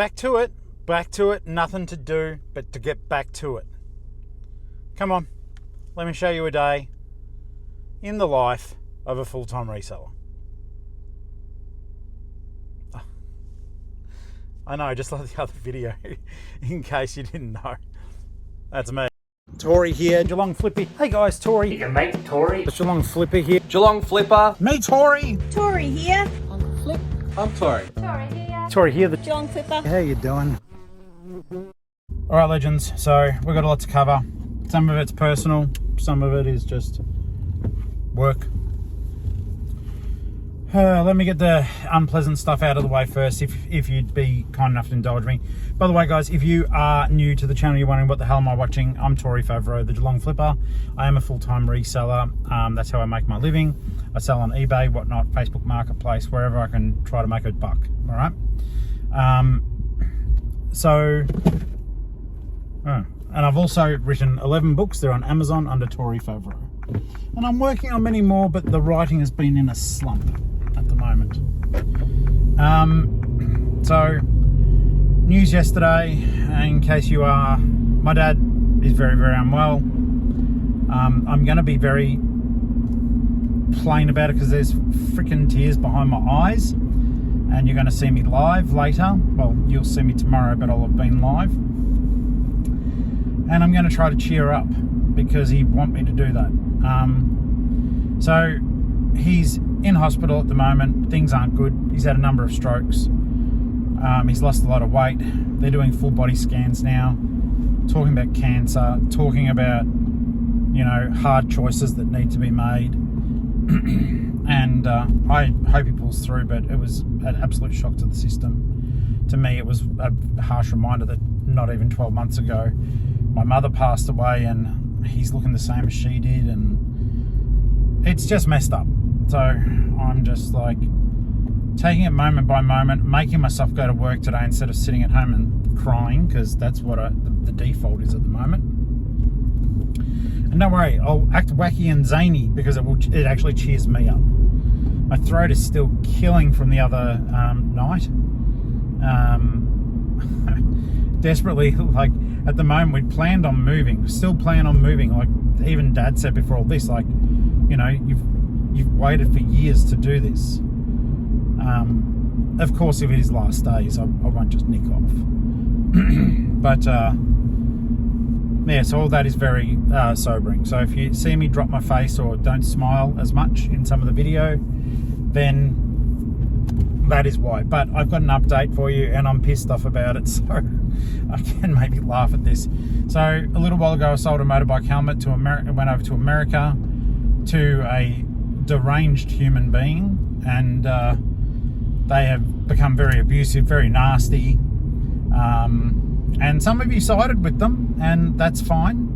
back to it, nothing to do but to get back to it. Come on, let me show you a day in the life of a full-time reseller. I know, just like the other video, in case you didn't know. That's me. Tori here, Geelong-Flipper. Hey guys, Tori. Your mate, Tori. It's Geelong-Flipper here. Geelong-Flipper. Me, Tori. Tori here. Uncle Flip. I'm Tori. Tori here. Tori here. The Geelong-Flipper. How you doing? All right, legends. So we've got a lot to cover. Some of it's personal. Some of it is just work. Let me get the unpleasant stuff out of the way first, if you'd be kind enough to indulge me. By the way, guys, if you are new to the channel, you're wondering what the hell am I watching, I'm Tori Favreau, the Geelong-Flipper. I am a full-time reseller. That's how I make my living. I sell on eBay, whatnot, Facebook Marketplace, wherever I can try to make a buck, all right? And I've also written 11 books. They're on Amazon under Tori Favreau. And I'm working on many more, but the writing has been in a slump at the moment. So, news yesterday, in case you are, my dad is very, very unwell. I'm going to be very plain about it because there's freaking tears behind my eyes, and you're going to see me live later. Well, you'll see me tomorrow, but I'll have been live. And I'm going to try to cheer up because he wants me to do that. So he's in hospital at the moment. Things aren't good. He's had a number of strokes. He's lost a lot of weight. They're doing full body scans now, talking about cancer, talking about, you know, hard choices that need to be made. And I hope he pulls through, but it was an absolute shock to the system. To me, it was a harsh reminder that not even 12 months ago, my mother passed away and he's looking the same as she did, and it's just messed up. So I'm just like taking it moment by moment, making myself go to work today instead of sitting at home and crying, because that's what the default is at the moment. And don't worry, I'll act wacky and zany because it actually cheers me up. My throat is still killing from the other night. Desperately, like, at the moment we planned on moving, still plan on moving. Like even Dad said before all this, like, you know, you've waited for years to do this. Of course, if it is last days, I won't just nick off. But yeah, so all that is very sobering. So if you see me drop my face or don't smile as much in some of the video, then that is why. But I've got an update for you and I'm pissed off about it, so I can maybe laugh at this. So a little while ago I sold a motorbike helmet to America, went over to America to a deranged human being, and they have become very abusive, very nasty, and some of you sided with them, and that's fine.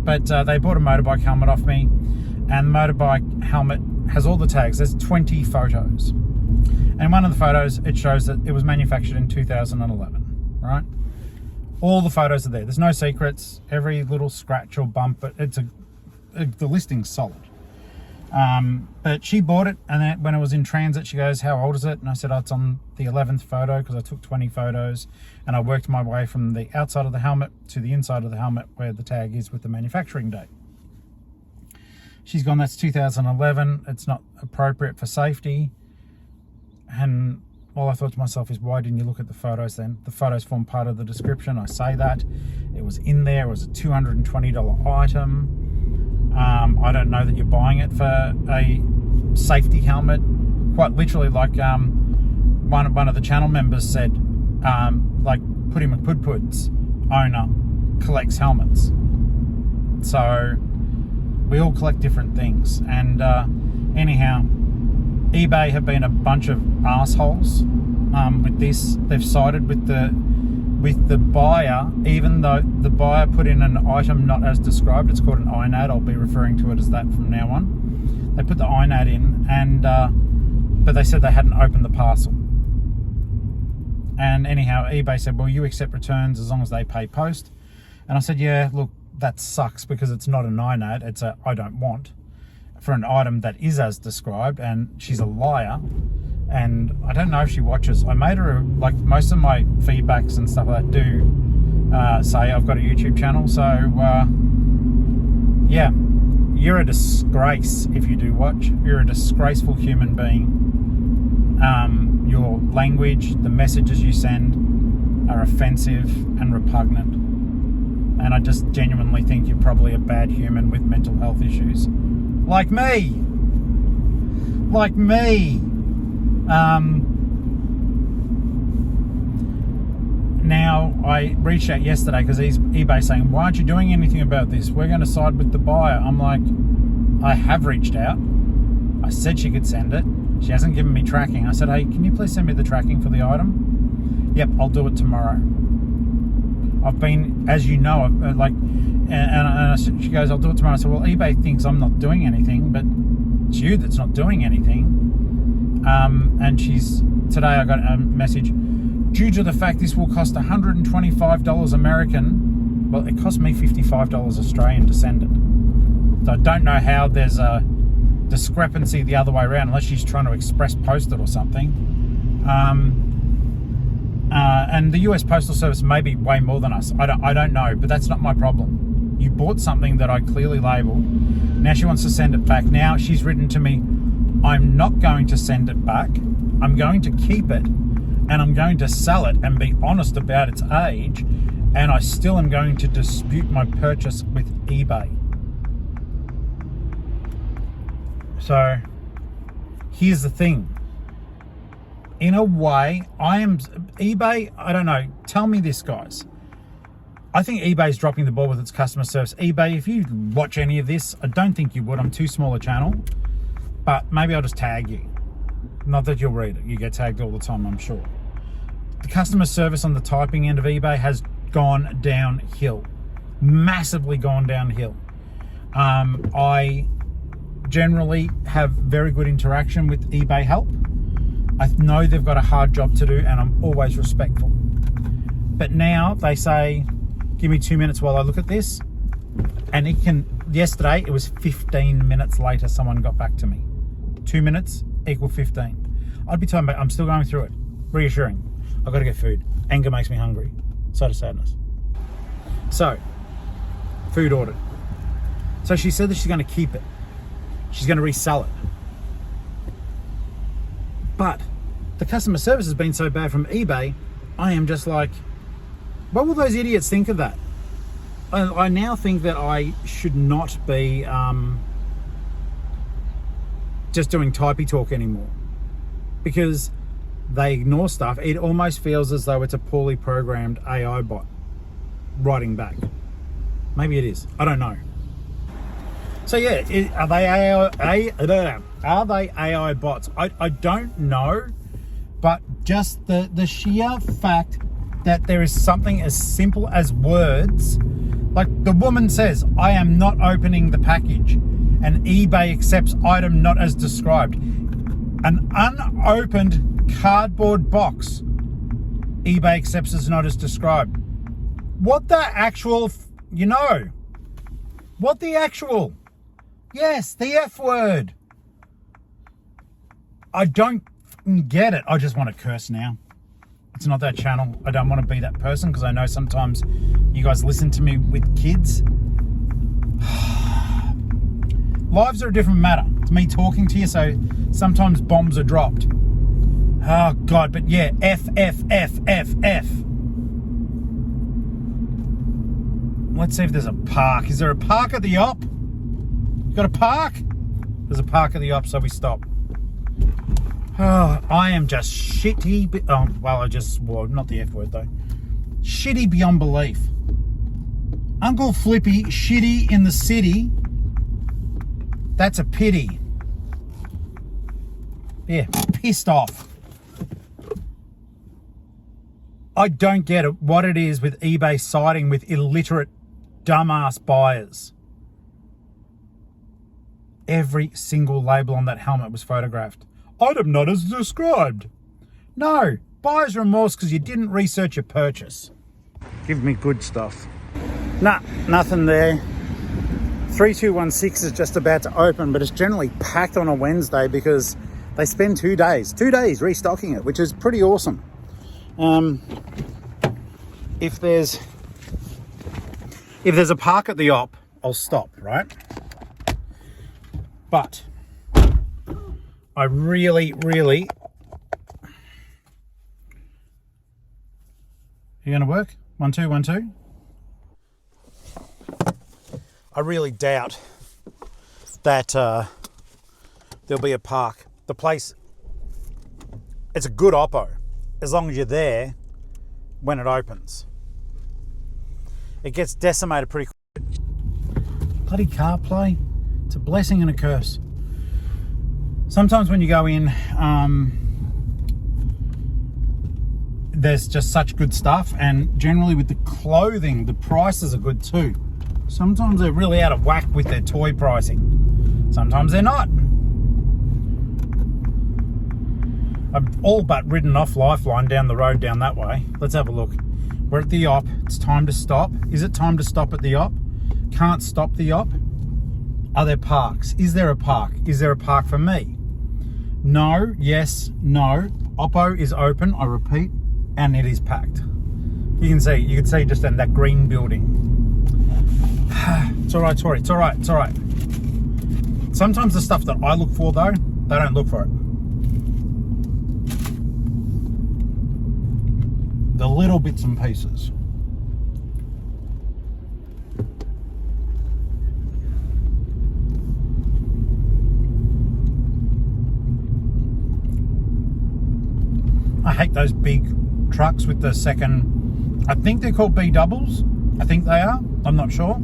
But they bought a motorbike helmet off me, and the motorbike helmet has all the tags. There's 20 photos, and one of the photos, it shows that it was manufactured in 2011, right? All the photos are there. There's no secrets. Every little scratch or bump, but the listing's solid. But she bought it, and then when it was in transit, she goes, "How old is it?" And I said, "Oh, it's on the 11th photo," because I took 20 photos, and I worked my way from the outside of the helmet to the inside of the helmet where the tag is with the manufacturing date. She's gone, "That's 2011. It's not appropriate for safety." And all I thought to myself is, why didn't you look at the photos then? The photos form part of the description. I say that. It was in there. It was a $220 item. I don't know that you're buying it for a safety helmet. Quite literally, like one of the channel members said, like Putty McPudpud's owner collects helmets. So we all collect different things. And anyhow, eBay have been a bunch of assholes with this. They've sided with the buyer, even though the buyer put in an item not as described. It's called an INAD. I'll be referring to it as that from now on. They put the INAD in, and but they said they hadn't opened the parcel. And anyhow, eBay said, "Well, you accept returns as long as they pay post." And I said, "Yeah, look, that sucks because it's not an INAD. It's a I don't want for an item that is as described." And she's a liar. And I don't know if she watches. I made her, like, most of my feedbacks and stuff like that do say I've got a YouTube channel. So, yeah, you're a disgrace if you do watch. You're a disgraceful human being. Your language, the messages you send are offensive and repugnant. And I just genuinely think you're probably a bad human with mental health issues. Like me. Like me. Now, I reached out yesterday because eBay saying, why aren't you doing anything about this? We're going to side with the buyer. I'm like, I have reached out. I said she could send it. She hasn't given me tracking. I said, hey, can you please send me the tracking for the item? Yep, I'll do it tomorrow. I've been, as you know, she goes, I'll do it tomorrow. I said, well, eBay thinks I'm not doing anything, but it's you that's not doing anything. And today I got a message, due to the fact this will cost $125 American, well, it cost me $55 Australian to send it. So I don't know how there's a discrepancy the other way around, unless she's trying to express post it or something. And the US Postal Service may be way more than us. I don't know, but that's not my problem. You bought something that I clearly labelled. Now she wants to send it back. Now she's written to me, I'm not going to send it back. I'm going to keep it, and I'm going to sell it and be honest about its age, and I still am going to dispute my purchase with eBay. So here's the thing. In a way, eBay, I don't know, tell me this, guys. I think eBay's dropping the ball with its customer service. eBay, if you watch any of this, I don't think you would. I'm too small a channel, but maybe I'll just tag you. Not that you'll read it. You get tagged all the time, I'm sure. The customer service on the typing end of eBay has gone downhill. Massively gone downhill. I generally have very good interaction with eBay help. I know they've got a hard job to do, and I'm always respectful. But now they say, give me 2 minutes while I look at this. And yesterday it was 15 minutes later someone got back to me. 2 minutes equal 15. I'd be talking about, I'm still going through it. Reassuring. I've got to get food. Anger makes me hungry. So does sadness. So, food ordered. So she said that she's going to keep it. She's going to resell it. But the customer service has been so bad from eBay, I am just like, what will those idiots think of that? I now think that I should not be just doing typey talk anymore, because they ignore stuff. It almost feels as though it's a poorly programmed AI bot writing back. Maybe it is. I don't know. So yeah, are they AI bots? I don't know, but just the sheer fact that there is something as simple as words, like the woman says, I am not opening the package, and eBay accepts item not as described. An unopened cardboard box, eBay accepts as not as described. What the actual, what the actual? Yes, the F word. I don't get it. I just want to curse now. It's not that channel. I don't want to be that person, because I know sometimes you guys listen to me with kids. Lives are a different matter. It's me talking to you, so sometimes bombs are dropped. Oh, God, but yeah, F. Let's see if there's a park. Is there a park at the op? Got a park? There's a park at the op, so we stop. Oh, I am just shitty. Oh, well, I just swore. Not the F word, though. Shitty beyond belief. Uncle Flippy, shitty in the city. That's a pity. Yeah, pissed off. I don't get it, what it is with eBay siding with illiterate, dumbass buyers. Every single label on that helmet was photographed. Item not as described. No, buyer's remorse because you didn't research your purchase. Give me good stuff. Nah, nothing there. 3216 is just about to open, but it's generally packed on a Wednesday because They spend 2 days restocking it, which is pretty awesome. If there's a park at the op, I'll stop, right? But I really, you gonna work? 1 2 1 2. I really doubt that there'll be a park. The place, it's a good oppo as long as you're there when it opens. It gets decimated pretty quick. Bloody CarPlay, it's a blessing and a curse. Sometimes when you go in, there's just such good stuff, and generally with the clothing, the prices are good too. Sometimes they're really out of whack with their toy pricing. Sometimes they're not. I've all but ridden off Lifeline down the road down that way. Let's have a look. We're at the op. It's time to stop. Is it time to stop at the op? Can't stop the op. Are there parks? Is there a park? Is there a park for me? No, yes, no. Oppo is open, I repeat, and it is packed. You can see just in that green building. It's all right, Tori. It's all right. It's all right. Sometimes the stuff that I look for, though, they don't look for it. The little bits and pieces. I hate those big trucks with the second, I think they're called B doubles. I think they are. I'm not sure.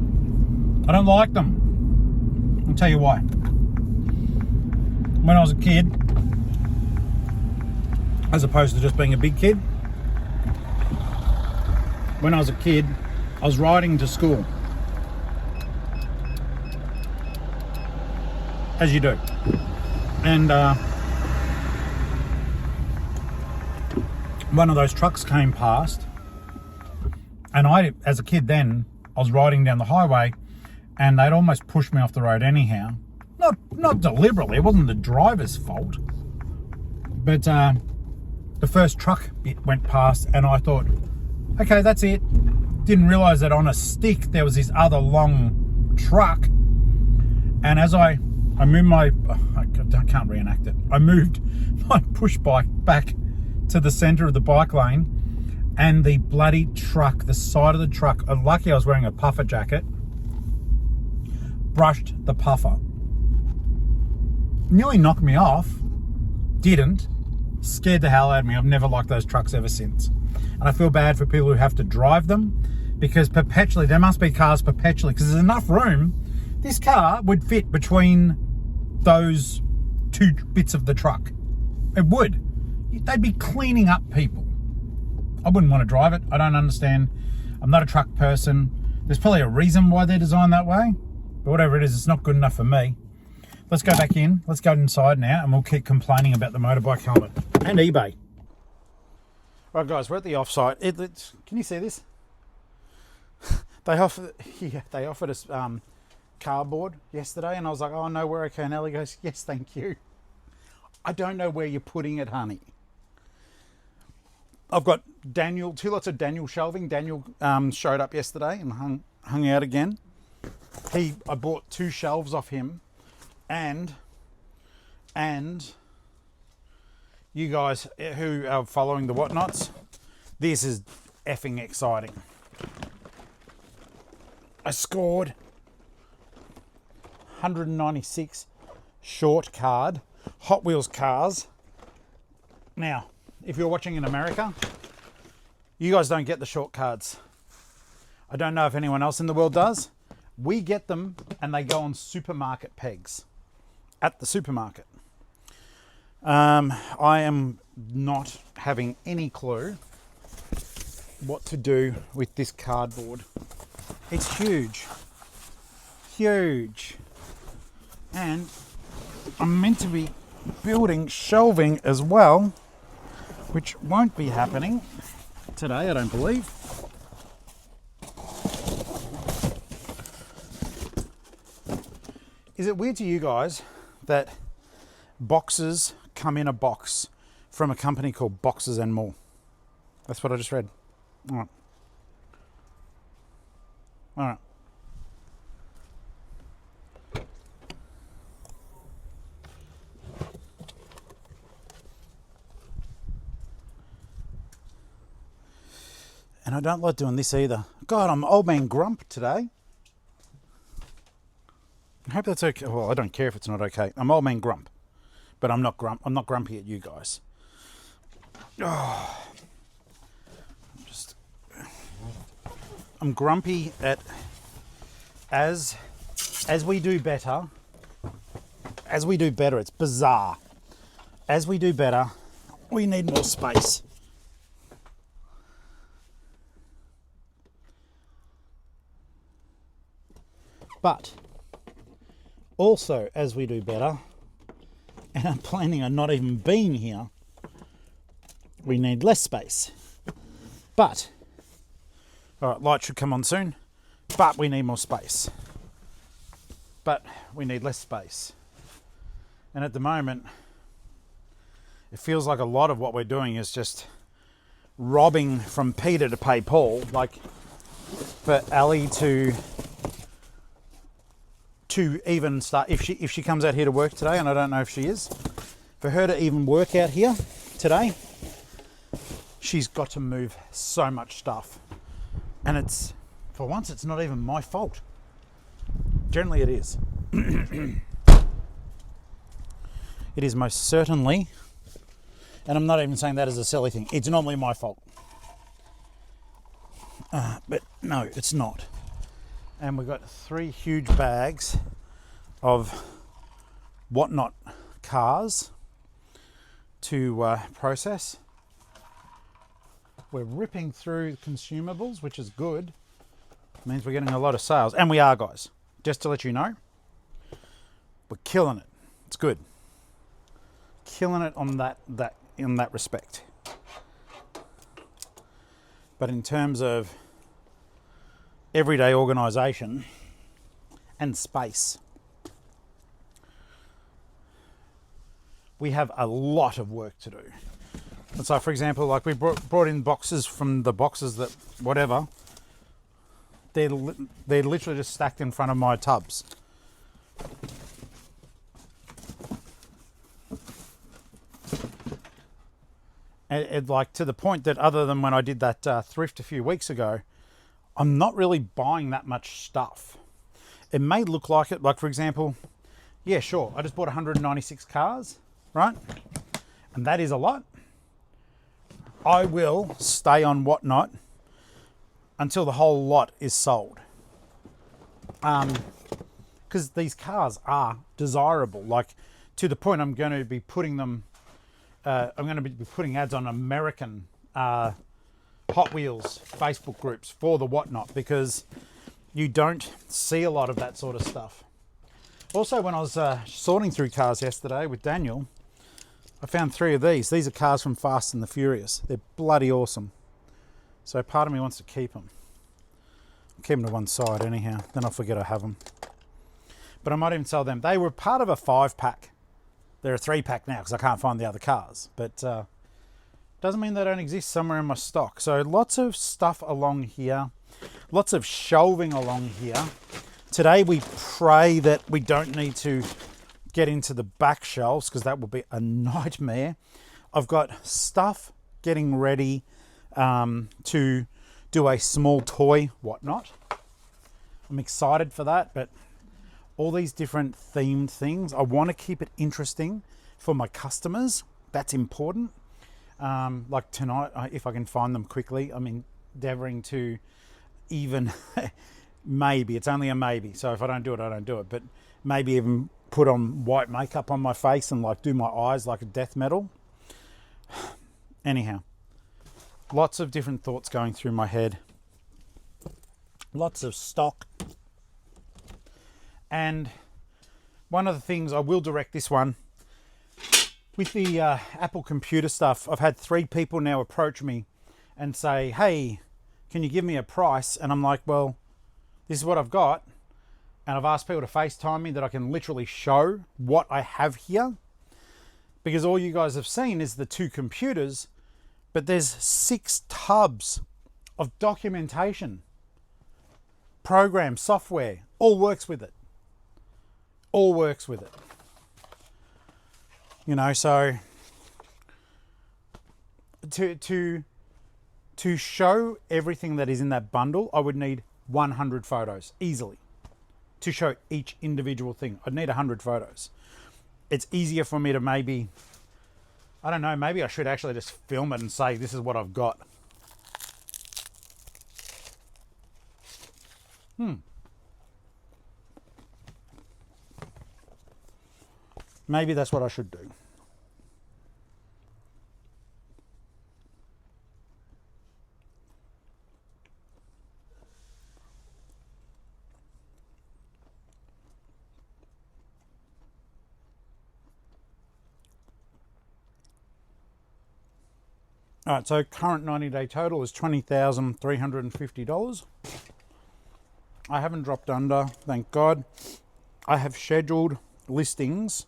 I don't like them. I'll tell you why. When I was a kid, as opposed to just being a big kid, when I was a kid, I was riding to school. As you do. And one of those trucks came past, and I, as a kid then, I was riding down the highway, and they'd almost pushed me off the road anyhow. Not deliberately, it wasn't the driver's fault. But the first truck went past, and I thought, okay, that's it. Didn't realise that on a stick there was this other long truck. And as I moved I can't reenact it. I moved my push bike back to the centre of the bike lane, and the bloody truck, the side of the truck, lucky I was wearing a puffer jacket, brushed the puffer. Nearly knocked me off. Didn't. Scared the hell out of me. I've never liked those trucks ever since. And I feel bad for people who have to drive them, because perpetually, there must be cars perpetually, because there's enough room. This car would fit between those two bits of the truck. It would. They'd be cleaning up people. I wouldn't want to drive it. I don't understand. I'm not a truck person. There's probably a reason why they're designed that way, but whatever it is, it's not good enough for me. Let's go back in. Let's go inside now, and we'll keep complaining about the motorbike helmet and eBay. All right, guys, we're at the offsite. Can you see this? They offered us cardboard yesterday, and I was like, "Oh, no, we're okay." And Ellie goes, "Yes, thank you." I don't know where you're putting it, honey. I've got Daniel, 2 lots of Daniel shelving. Daniel showed up yesterday and hung out again. I bought 2 shelves off him, and you guys who are following the whatnots, this is effing exciting. I scored 196 short card Hot Wheels cars. Now, if you're watching in America, you guys don't get the short cards. I don't know if anyone else in the world does. We get them, and they go on supermarket pegs at the supermarket. I am not having any clue what to do with this cardboard. It's huge. Huge. And I'm meant to be building shelving as well, which won't be happening today, I don't believe. Is it weird to you guys that boxes come in a box from a company called Boxes and More. That's what I just read. All right. All right. And I don't like doing this either. God, I'm old man grump today. I hope that's okay. Well, I don't care if it's not okay. I'm old man grump. But I'm not grumpy at you guys. Oh. I'm grumpy at as we do better. As we do better, it's bizarre. As we do better, we need more space. But also, as we do better, and I'm planning on not even being here, we need less space. But, all right, light should come on soon, but we need more space. But we need less space. And at the moment, it feels like a lot of what we're doing is just robbing from Peter to pay Paul, like for Ali to even start, if she comes out here to work today, and I don't know if she is, for her to even work out here today, she's got to move so much stuff. And it's, for once, it's not even my fault. Generally it is. It is most certainly, and I'm not even saying that as a silly thing, it's normally my fault. But no, it's not. And we've got 3 huge bags of whatnot cars to process. We're ripping through consumables, which is good. It means we're getting a lot of sales. And we are, guys. Just to let you know, we're killing it. It's good. Killing it on in that respect. But in terms of everyday organisation and space, we have a lot of work to do. And so, for example, like we brought in boxes from the boxes that whatever, they're literally just stacked in front of my tubs. And like to the point that other than when I did that thrift a few weeks ago, I'm not really buying that much stuff. It may look like it, like for example, yeah, sure, I just bought 196 cars, right? And that is a lot. I will stay on whatnot until the whole lot is sold. Because these cars are desirable, like to the point I'm going to be putting them, I'm going to be putting ads on American Hot Wheels Facebook groups for the whatnot, because you don't see a lot of that sort of stuff. Also, when I was sorting through cars yesterday with Daniel, I found 3 of these. These are cars from Fast and the Furious. They're bloody awesome. So part of me wants to keep them. I'll keep them to one side anyhow, then I'll forget I have them. But I might even sell them. They were part of a 5-pack. They're a 3-pack now because I can't find the other cars. But doesn't mean they don't exist somewhere in my stock. So lots of stuff along here. Lots of shelving along here. Today we pray that we don't need to get into the back shelves because that will be a nightmare. I've got stuff getting ready to do a small toy whatnot. I'm excited for that, but all these different themed things, I want to keep it interesting for my customers. That's important. Like tonight, if I can find them quickly, I'm endeavoring to even maybe, it's only a maybe, so if I don't do it, I don't do it, but maybe even put on white makeup on my face and like do my eyes like a death metal. Anyhow, lots of different thoughts going through my head, lots of stock. And one of the things, I will direct this one with the Apple computer stuff. I've had 3 people now approach me and say, hey, can you give me a price? And I'm like, well, this is what I've got. And I've asked people to FaceTime me that I can literally show what I have here. because all you guys have seen is the 2 computers, but there's 6 tubs of documentation, program, software, all works with it. All works with it. You know, so to show everything that is in that bundle, I would need 100 photos easily. To show each individual thing, I'd need 100 photos. It's easier for me to maybe, I don't know, maybe I should actually just film it and say, this is what I've got. Maybe that's what I should do. All right, so current 90-day total is $20,350. I haven't dropped under, thank God. I have scheduled listings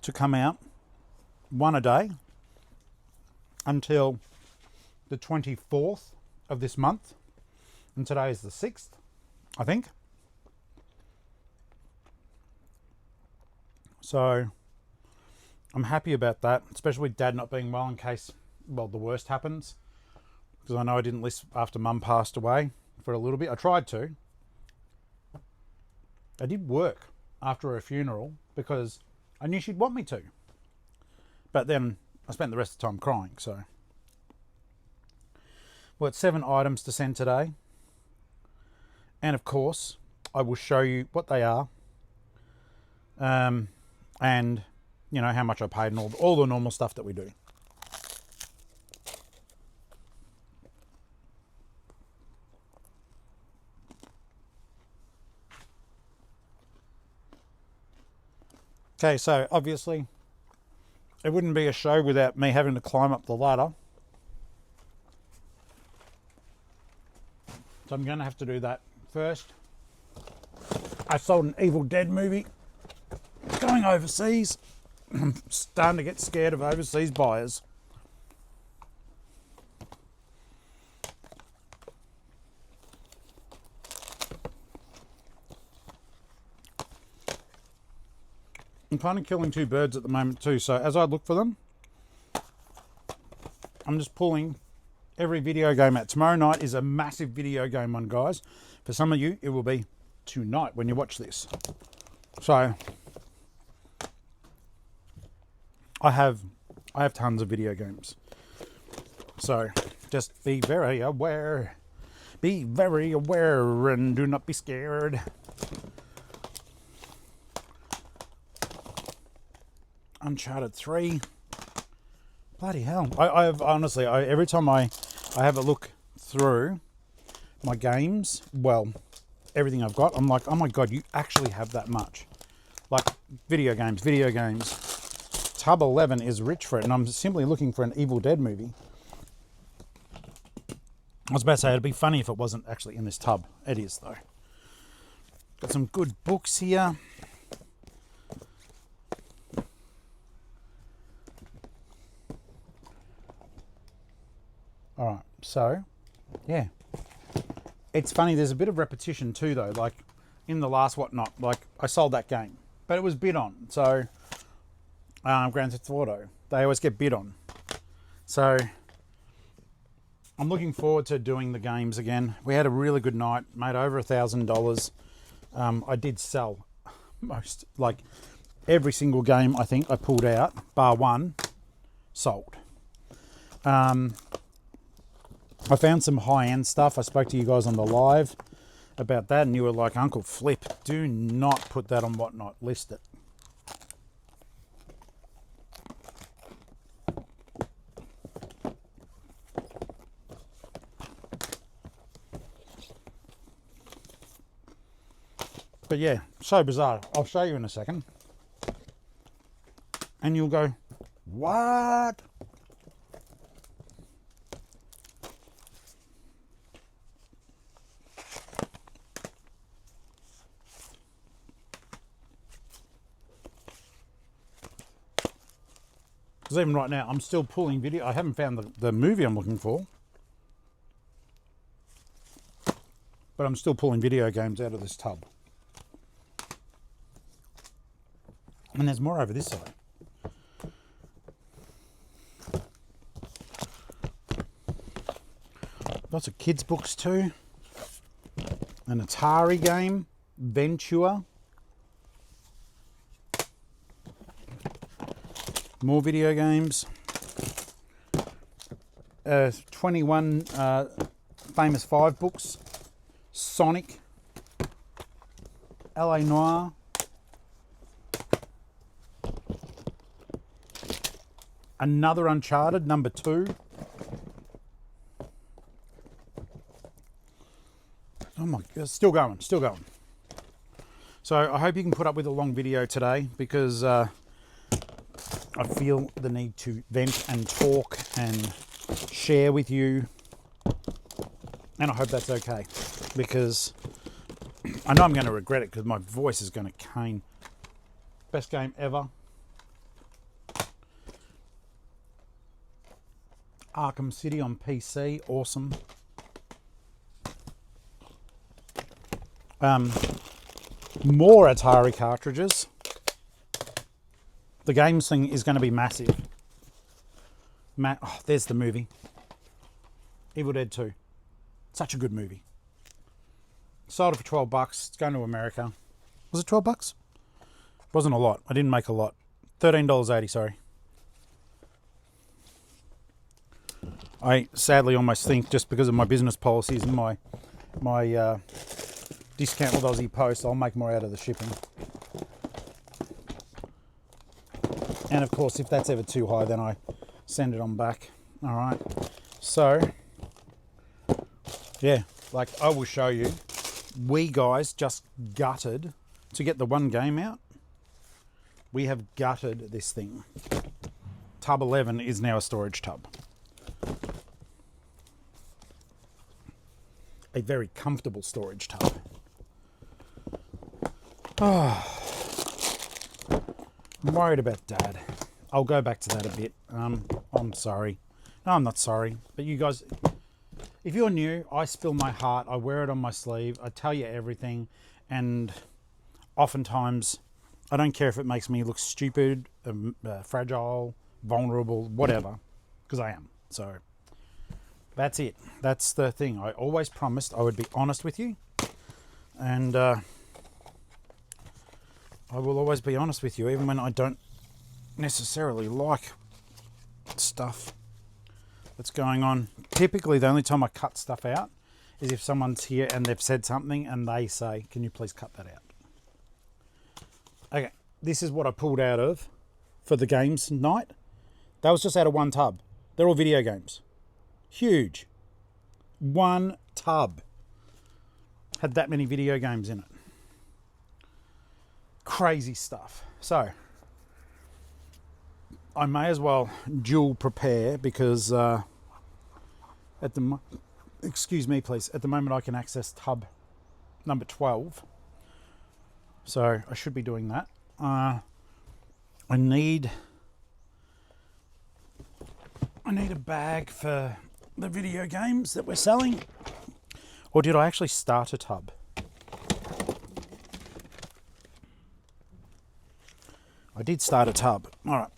to come out 1 a day until the 24th of this month. And today is the 6th, I think. So I'm happy about that, especially with Dad not being well in case, well, the worst happens. Because I know I didn't list after Mum passed away for a little bit. I tried to. I did work after her funeral because I knew she'd want me to. But then I spent the rest of the time crying, so. Well, it's 7 items to send today. And of course, I will show you what they are. And, you know, how much I paid and all the normal stuff that we do. Okay, so obviously it wouldn't be a show without me having to climb up the ladder. So I'm going to have to do that first. I sold an Evil Dead movie going overseas. I'm starting to get scared of overseas buyers. I'm kind of killing 2 birds at the moment too. So as I look for them, I'm just pulling every video game out. Tomorrow night is a massive video game one, guys. For some of you, it will be tonight when you watch this. So I have tons of video games. So just be very aware. Be very aware and do not be scared. Uncharted 3. Bloody hell. I've honestly, every time I have a look through my games, well, everything I've got, I'm like, oh my God, you actually have that much. Like video games. Tub 11 is rich for it, and I'm simply looking for an Evil Dead movie. I was about to say it'd be funny if it wasn't actually in this tub. It is though. Got some good books here. All right, so yeah, it's funny. There's a bit of repetition too, though. Like in the last whatnot, like I sold that game, but it was bid on. So Grand Theft Auto, they always get bid on. So I'm looking forward to doing the games again. We had a really good night, made over $1,000. I did sell most, like every single game I think I pulled out, bar one, sold. I found some high-end stuff. I spoke to you guys on the live about that, and you were like, Uncle Flip, do not put that on whatnot. List it. But yeah, so bizarre. I'll show you in a second. And you'll go, what? Because even right now, I'm still pulling video. I haven't found the movie I'm looking for. But I'm still pulling video games out of this tub. And there's more over this side. Lots of kids' books too. An Atari game. Ventura. More video games. 21 famous 5 books. Sonic. LA Noire. Another Uncharted, number 2. Oh my God, still going. So I hope you can put up with a long video today because I feel the need to vent and talk and share with you. And I hope that's okay because I know I'm going to regret it because my voice is going to cane. Best game ever. Arkham City on PC, awesome. More Atari cartridges. The games thing is going to be massive. Oh, there's the movie. Evil Dead 2. Such a good movie. Sold it for $12. It's going to America. Was it $12? Wasn't a lot. I didn't make a lot. $13.80, sorry. I sadly almost think just because of my business policies and my discount with Aussie Post, I'll make more out of the shipping. And of course, if that's ever too high, then I send it on back. All right. So, yeah, like I will show you. We guys just gutted to get the one game out. We have gutted this thing. Tub 11 is now a storage tub. A very comfortable storage tub. Oh, I'm worried about Dad. I'll go back to that a bit. I'm sorry. No, I'm not sorry. But you guys, if you're new, I spill my heart. I wear it on my sleeve. I tell you everything. And oftentimes, I don't care if it makes me look stupid, fragile, vulnerable, whatever. Because I am. So, that's it. That's the thing. I always promised I would be honest with you. And I will always be honest with you, even when I don't necessarily like stuff that's going on. Typically, the only time I cut stuff out is if someone's here and they've said something and they say, can you please cut that out? Okay, this is what I pulled out of for the games night. That was just out of one tub. They're all video games. Huge. One tub had that many video games in it. Crazy stuff. So I may as well dual prepare because excuse me please, at the moment I can access tub number 12. So I should be doing that. I need a bag for the video games that we're selling. Or did I actually start a tub? I did start a tub. All right.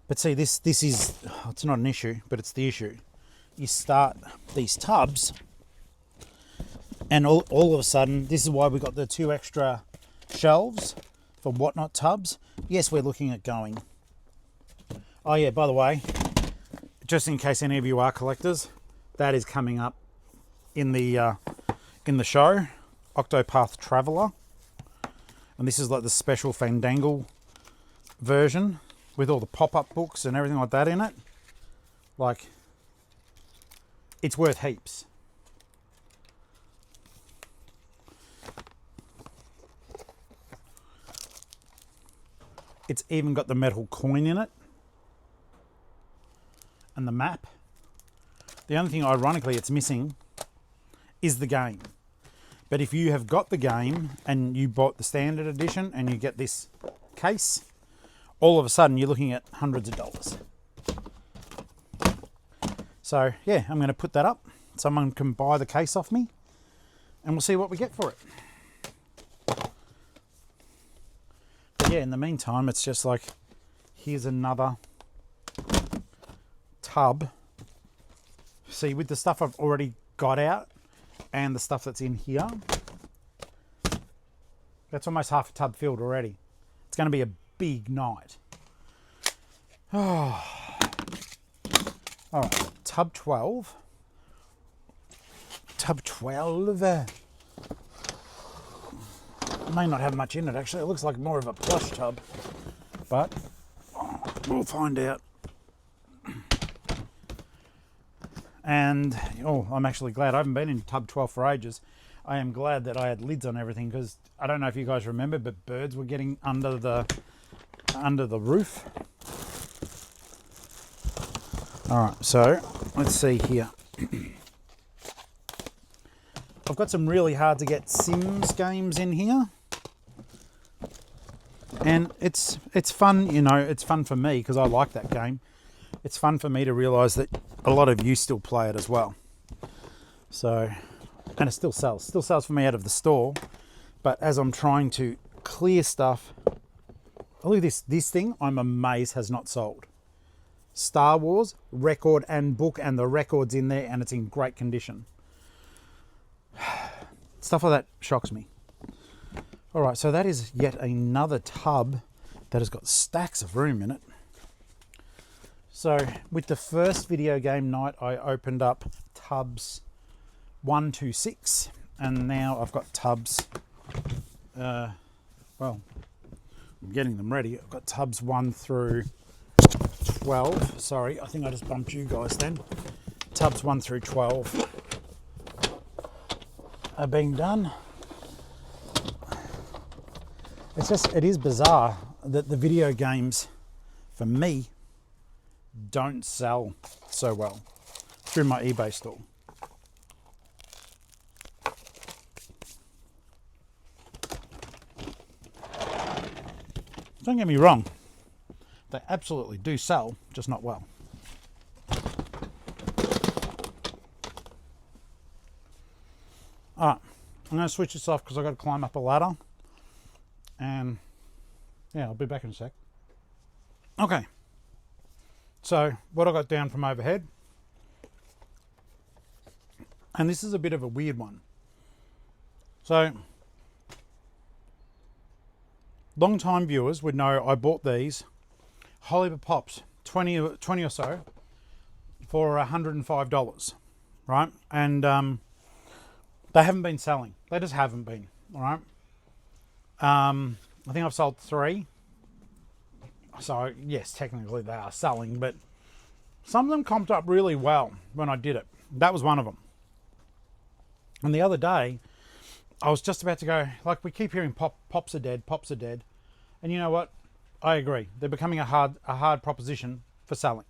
But see, this is, it's not an issue, but it's the issue. You start these tubs and all of a sudden, this is why we got the 2 extra shelves for whatnot tubs. Yes, we're looking at going. Oh yeah, by the way, just in case any of you are collectors, that is coming up in the show, Octopath Traveler. And this is like the special Fandangle version with all the pop-up books and everything like that in it. Like, it's worth heaps. It's even got the metal coin in it. And the map. The only thing, ironically, it's missing is the game. But if you have got the game and you bought the standard edition and you get this case, all of a sudden you're looking at hundreds of dollars. So yeah, I'm going to put that up. Someone can buy the case off me and we'll see what we get for it. But yeah, in the meantime, it's just like, here's another tub. See, with the stuff I've already got out and the stuff that's in here, that's almost half a tub filled already. It's going to be a big night. Oh. All right, tub 12. Tub 12. May not have much in it, actually. It looks like more of a plush tub, but we'll find out. And, oh, I'm actually glad. I haven't been in tub 12 for ages. I am glad that I had lids on everything, because I don't know if you guys remember, but birds were getting under the roof. All right, so let's see here. I've got some really hard to get Sims games in here. And it's fun, you know, it's fun for me because I like that game. It's fun for me to realise that a lot of you still play it as well. So, and it still sells for me out of the store. But as I'm trying to clear stuff, oh, look at this thing, I'm amazed has not sold. Star Wars record and book, and the record's in there and it's in great condition. Stuff like that shocks me. All right, so that is yet another tub that has got stacks of room in it. So with the first video game night, I opened up tubs 1 to 6, and now I've got tubs, well, I'm getting them ready. I've got tubs 1 through 12. Sorry, I think I just bumped you guys then. Tubs 1 through 12 are being done. It is bizarre that the video games, for me, don't sell so well through my eBay store. Don't get me wrong, they absolutely do sell, just not well. All right, I'm going to switch this off because I've got to climb up a ladder. And yeah, I'll be back in a sec. Okay, so what I got down from overhead, and this is a bit of a weird one. So long time viewers would know I bought these Hollywood Pops, 20 or so, for $105, right? And they haven't been selling. They just haven't been, all right? I think I've sold 3. So yes, technically they are selling, but some of them comped up really well when I did it. That was one of them. And the other day, I was just about to go, like, we keep hearing pops are dead, pops are dead. And you know what? I agree. They're becoming a hard proposition for selling.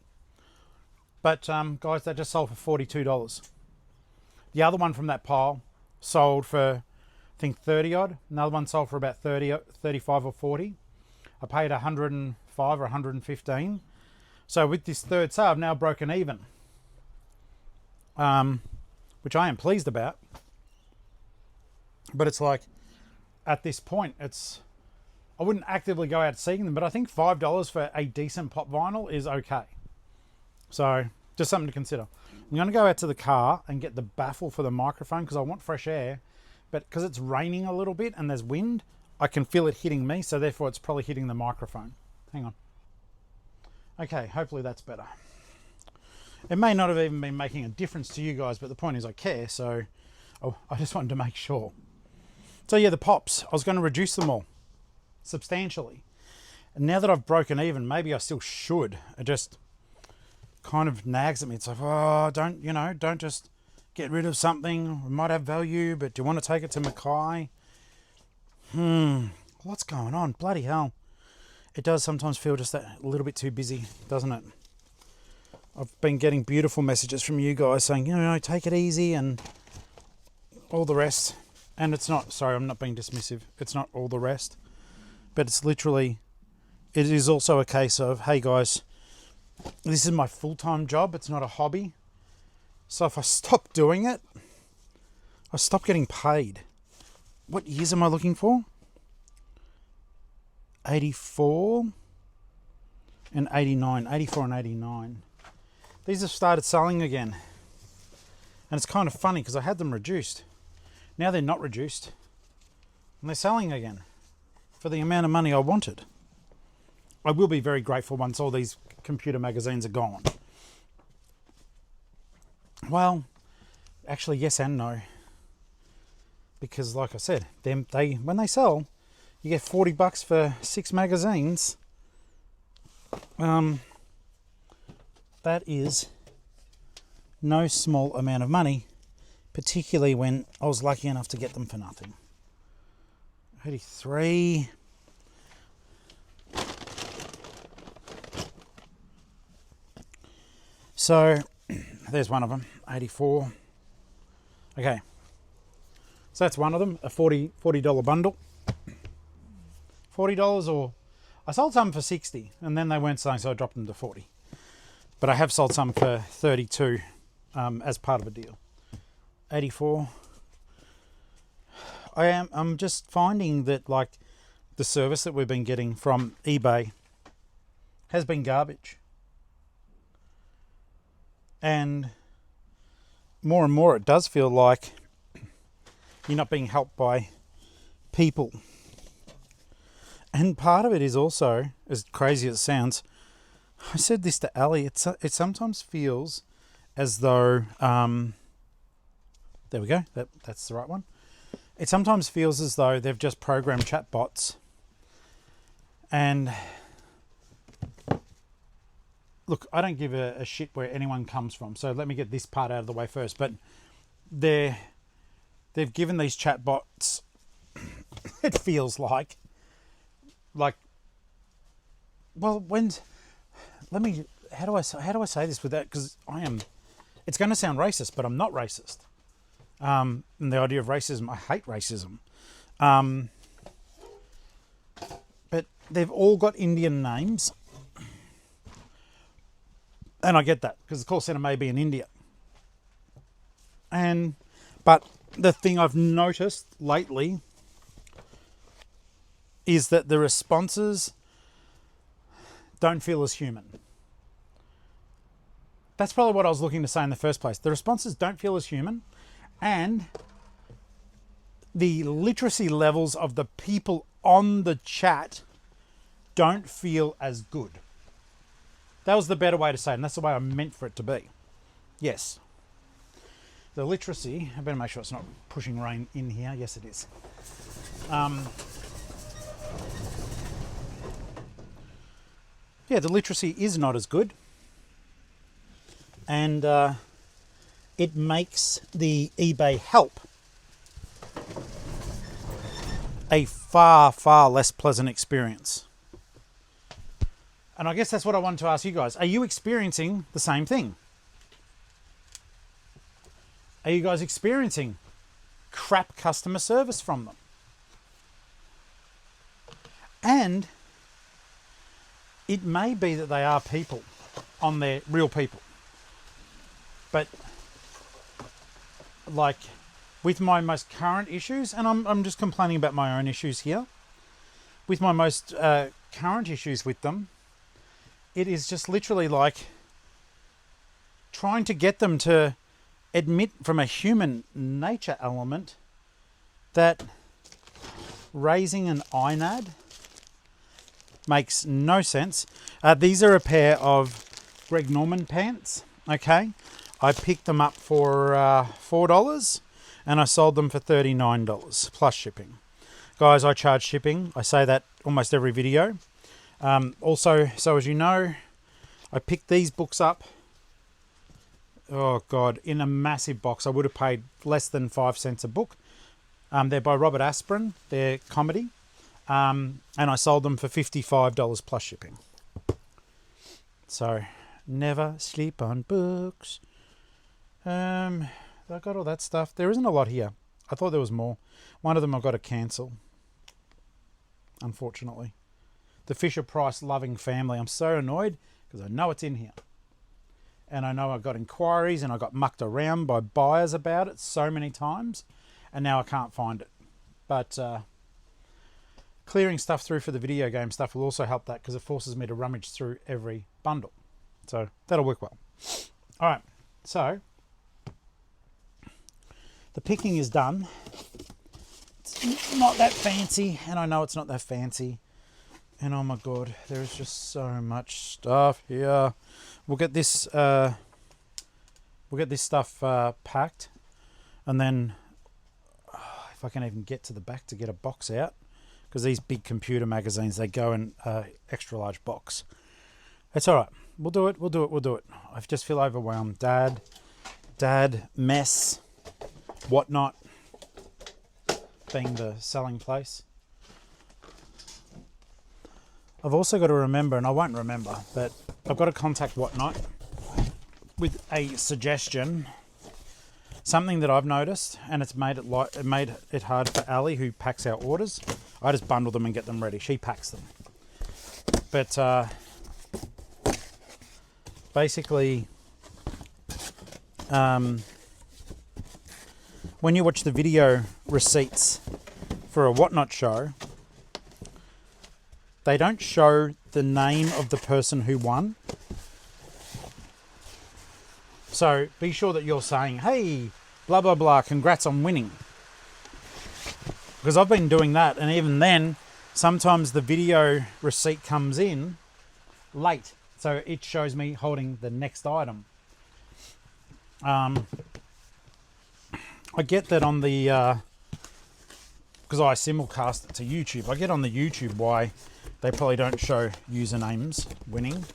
But guys, they just sold for $42. The other one from that pile sold for, I think, 30 odd. Another one sold for about 30, 35 or 40. I paid 105 or 115. So with this third sale, I've now broken even, which I am pleased about. But it's like, at this point, I wouldn't actively go out seeking them, but I think $5 for a decent pop vinyl is okay. So just something to consider. I'm going to go out to the car and get the baffle for the microphone because I want fresh air. But because it's raining a little bit and there's wind, I can feel it hitting me, so therefore it's probably hitting the microphone. Hang on. Okay, hopefully that's better. It may not have even been making a difference to you guys, but the point is I care, so I just wanted to make sure. So yeah, the pops, I was going to reduce them all substantially. And now that I've broken even, maybe I still should. It just kind of nags at me. It's like, oh, don't just get rid of something. It might have value, but do you want to take it to Mackay? What's going on? Bloody hell. It does sometimes feel just a little bit too busy, doesn't it? I've been getting beautiful messages from you guys saying, take it easy and all the rest. And it's not, sorry, I'm not being dismissive. It's not all the rest. But it's literally, it is also a case of, hey guys, this is my full-time job. It's not a hobby. So if I stop doing it, I stop getting paid. What years am I looking for? 84 and 89. 84 and 89. These have started selling again. And it's kind of funny because I had them reduced. Now they're not reduced. And they're selling again for the amount of money I wanted. I will be very grateful once all these computer magazines are gone. Well, actually yes and no. Because like I said, when they sell, you get $40 for 6 magazines. That is no small amount of money, particularly when I was lucky enough to get them for nothing. 83. So there's one of them, 84. Okay. So that's one of them, a $40 bundle. $40, or I sold some for 60 and then they weren't selling, so I dropped them to 40. But I have sold some for 32 as part of a deal. 84. I'm just finding that like the service that we've been getting from eBay has been garbage. And more it does feel like you're not being helped by people. And part of it is also, as crazy as it sounds, I said this to Ali, it sometimes feels as though, there we go, that's the right one. It sometimes feels as though they've just programmed chatbots. And look, I don't give a shit where anyone comes from, so let me get this part out of the way first. But they've given these chatbots, it feels like, well, how do I say this without, because it's going to sound racist, but I'm not racist. And the idea of racism, I hate racism. But they've all got Indian names. And I get that, because the call center may be in India. But the thing I've noticed lately is that the responses don't feel as human. That's probably what I was looking to say in the first place. The responses don't feel as human, and the literacy levels of the people on the chat don't feel as good. That was the better way to say it, and that's the way I meant for it to be. Yes. The literacy, I better make sure it's not pushing rain in here. Yes, it is. Yeah, the literacy is not as good. And it makes the eBay help a far, far less pleasant experience. And I guess that's what I wanted to ask you guys. Are you experiencing the same thing? Are you guys experiencing crap customer service from them? And it may be that they are people on their real people. But like with my most current issues, and I'm just complaining about my own issues here. With my most current issues with them, it is just literally like trying to get them to admit from a human nature element that raising an INAD makes no sense. These are a pair of Greg Norman pants, okay? I picked them up for $4 and I sold them for $39 plus shipping. Guys, I charge shipping. I say that almost every video. Also, so as you know, I picked these books up, oh God, in a massive box. I would have paid less than 5 cents a book. They're by Robert Asprin. They're comedy. And I sold them for $55 plus shipping. So, never sleep on books. I got all that stuff. There isn't a lot here. I thought there was more. One of them I've got to cancel, unfortunately. the Fisher Price loving family. I'm so annoyed because I know it's in here. And I know I got inquiries and I got mucked around by buyers about it so many times. And now I can't find it. But clearing stuff through for the video game stuff will also help that because it forces me to rummage through every bundle. So that'll work well. All right, so the picking is done. It's not that fancy, and I know it's not that fancy. And oh my God, there is just so much stuff here. We'll get this stuff packed, and then if I can even get to the back to get a box out, because these big computer magazines, they go in extra large box. It's all right. We'll do it. I just feel overwhelmed. Dad, mess, whatnot, being the selling place. I've also got to remember, and I won't remember, but I've got to contact Whatnot with a suggestion. Something that I've noticed, and it's made it hard for Ali, who packs our orders. I just bundle them and get them ready. She packs them. But basically, when you watch the video receipts for a Whatnot show, they don't show the name of the person who won. So be sure that you're saying, hey, blah, blah, blah, congrats on winning. Because I've been doing that, and even then, sometimes the video receipt comes in late. So it shows me holding the next item. I get that on the, because I simulcast it to YouTube, I get on the YouTube why they probably don't show usernames winning.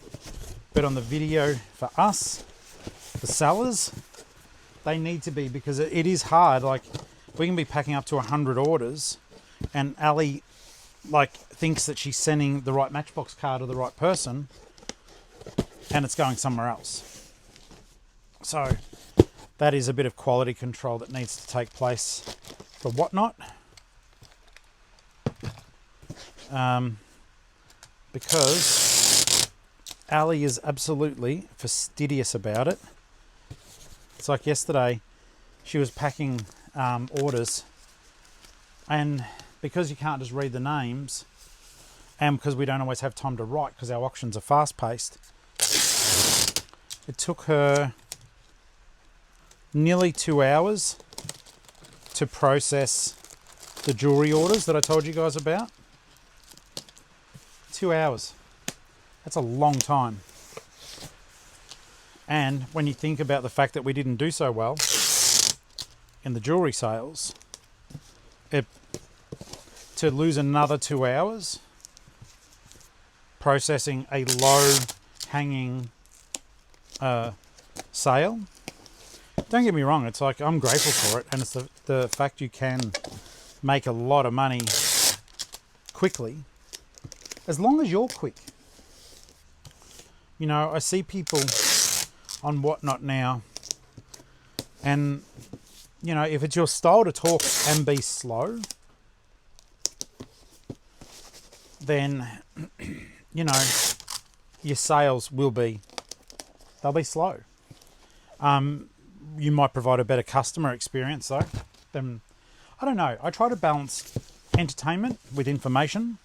But on the video for us, the sellers, they need to be, because it is hard. Like, we can be packing up to 100 orders, and Ali thinks that she's sending the right Matchbox card to the right person, and it's going somewhere else. So that is a bit of quality control that needs to take place for Whatnot. Because Ali is absolutely fastidious about it. It's like yesterday, she was packing orders, and because you can't just read the names, and because we don't always have time to write because our auctions are fast-paced, it took her nearly 2 hours to process the jewelry orders that I told you guys about. 2 hours. That's a long time. And when you think about the fact that we didn't do so well in the jewelry sales, to lose another 2 hours processing a low-hanging sale. Don't get me wrong, it's like I'm grateful for it, and it's the fact you can make a lot of money quickly, as long as you're quick. You know, I see people on Whatnot now, and you know, if it's your style to talk and be slow, then you know, your sales they'll be slow. You might provide a better customer experience though. Then I don't know. I try to balance entertainment with information.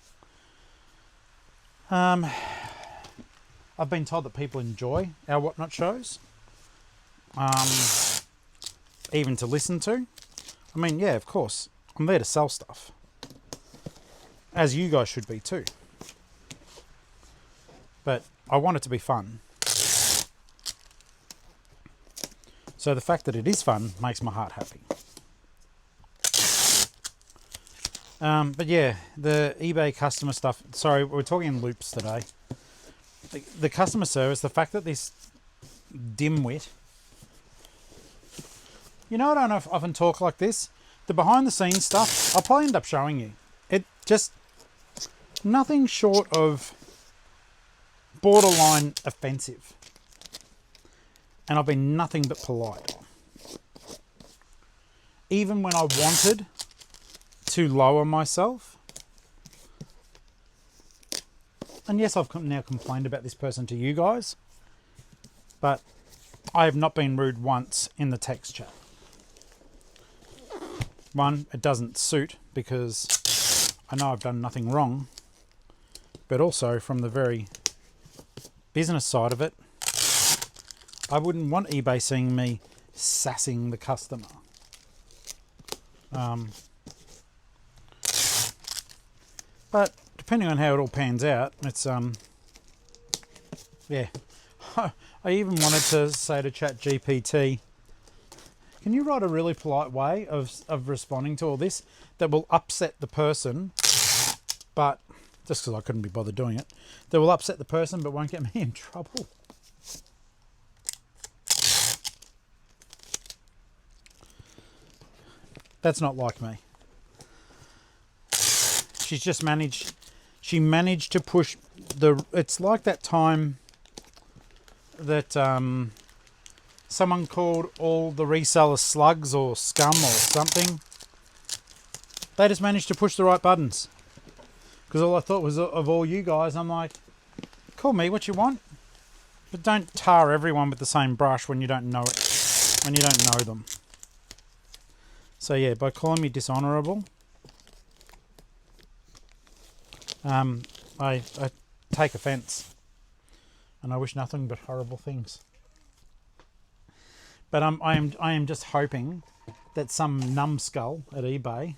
I've been told that people enjoy our Whatnot shows, even to listen to. I mean, yeah, of course, I'm there to sell stuff, as you guys should be too. But I want it to be fun. So the fact that it is fun makes my heart happy. But yeah, the eBay customer stuff. Sorry, we're talking in loops today. The customer service, the fact that this dimwit, you know, I don't often talk like this. The behind the scenes stuff, I'll probably end up showing you. It just, nothing short of borderline offensive. And I've been nothing but polite. Even when I wanted to lower myself, and yes, I've now complained about this person to you guys, but I have not been rude once in the text chat. One, it doesn't suit because I know I've done nothing wrong, but also from the very business side of it, I wouldn't want eBay seeing me sassing the customer. But depending on how it all pans out, it's yeah. I even wanted to say to ChatGPT, can you write a really polite way of responding to all this that will upset the person, but just because I couldn't be bothered doing it, that will upset the person but won't get me in trouble. That's not like me. She's just managed, she managed to push the, it's like that time that someone called all the resellers slugs or scum or something. They just managed to push the right buttons. Because all I thought was of all you guys, I'm like, call me what you want, but don't tar everyone with the same brush when you don't know it, when you don't know them. So yeah, by calling me dishonourable, I take offence, and I wish nothing but horrible things. But I am just hoping that some numbskull at eBay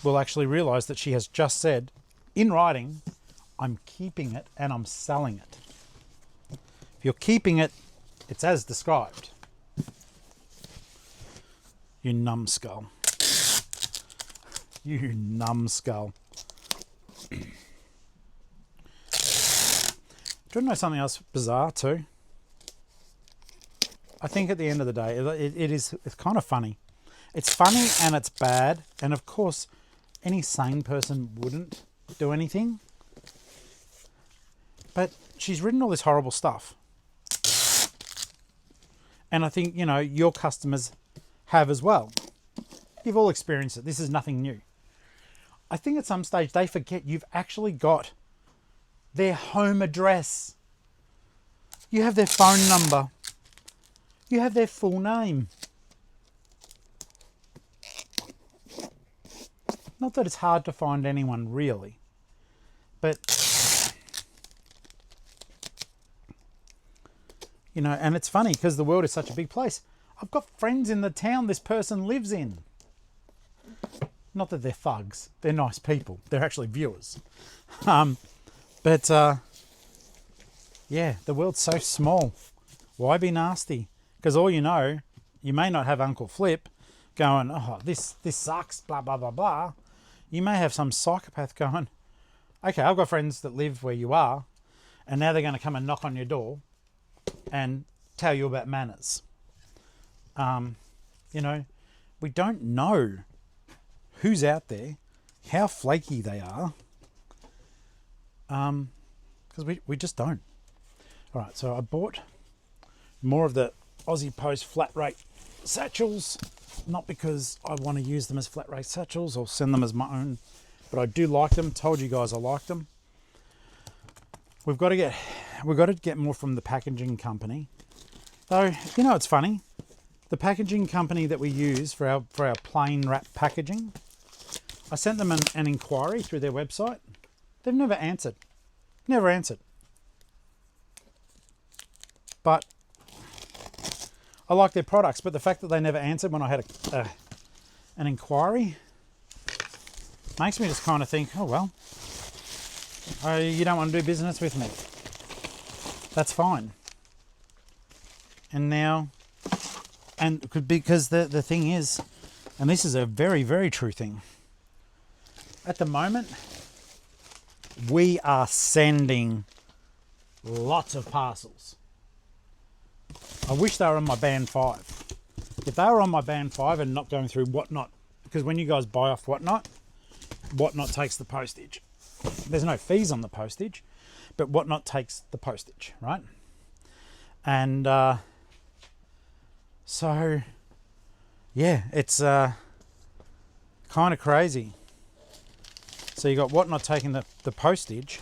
will actually realise that she has just said, in writing, I'm keeping it and I'm selling it. If you're keeping it, it's as described. You numbskull. You numbskull. Do you know something else bizarre too? I think at the end of the day, it's kind of funny. It's funny and it's bad. And of course, any sane person wouldn't do anything. But she's written all this horrible stuff. And I think, you know, your customers have as well. You've all experienced it. This is nothing new. I think at some stage they forget you've actually got their home address. You have their phone number. You have their full name. Not that it's hard to find anyone really, but you know, and it's funny because the world is such a big place. I've got friends in the town this person lives in. Not that they're thugs. They're nice people. They're actually viewers. But yeah, the world's so small. Why be nasty? Because all you know, you may not have Uncle Flip going, oh, this sucks, blah, blah, blah, blah. You may have some psychopath going, okay, I've got friends that live where you are, and now they're going to come and knock on your door and tell you about manners. You know, we don't know who's out there, how flaky they are, because we just don't. All right, so I bought more of the Aussie Post flat rate satchels, not because I want to use them as flat rate satchels or send them as my own, but I do like them. Told you guys I like them. We've got to get more from the packaging company. Though, you know, it's funny. The packaging company that we use for our plain wrap packaging, I sent them an inquiry through their website. They've never answered. Never answered. But I like their products, but the fact that they never answered when I had an inquiry makes me just kind of think, oh well, you don't want to do business with me. That's fine. And now, and because the thing is, and this is a very, very true thing, at the moment, we are sending lots of parcels. I wish they were on my band 5. If they were on my band 5 and not going through Whatnot, because when you guys buy off Whatnot takes the postage. There's no fees on the postage, but Whatnot takes the postage, right? And so, yeah, it's kind of crazy. So you got Whatnot taking the postage,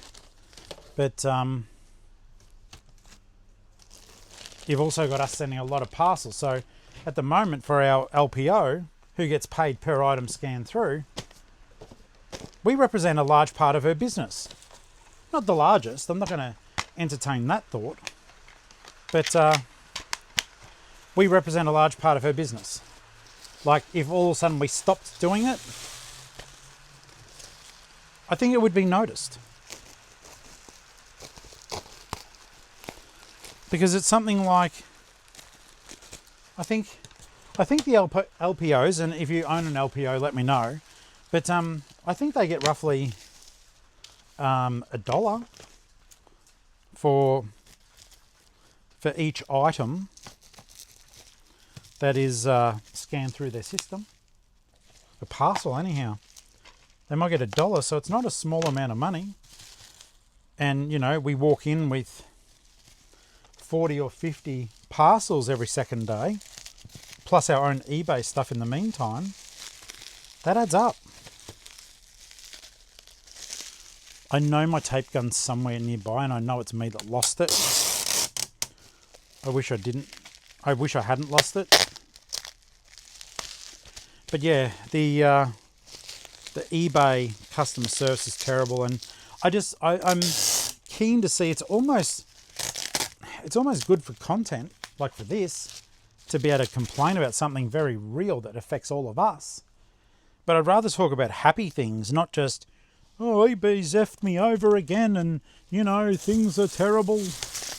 But you've also got us sending a lot of parcels. So at the moment for our LPO, who gets paid per item scanned through, we represent a large part of her business. Not the largest, I'm not going to entertain that thought, but we represent a large part of her business. Like if all of a sudden we stopped doing it, I think it would be noticed. Because it's something like, I think the LPOs, and if you own an LPO, let me know, but I think they get roughly $1 for each item that is scanned through their system. A parcel anyhow. They might get $1, so it's not a small amount of money. And you know, we walk in with 40 or 50 parcels every second day, plus our own eBay stuff in the meantime. That adds up. I know my tape gun's somewhere nearby, and I know it's me that lost it. I wish I didn't. I wish I hadn't lost it. But yeah, the eBay customer service is terrible, and I'm keen to see. It's almost good for content, like for this, to be able to complain about something very real that affects all of us. But I'd rather talk about happy things, not just, oh, eBay's effed me over again, and you know, things are terrible.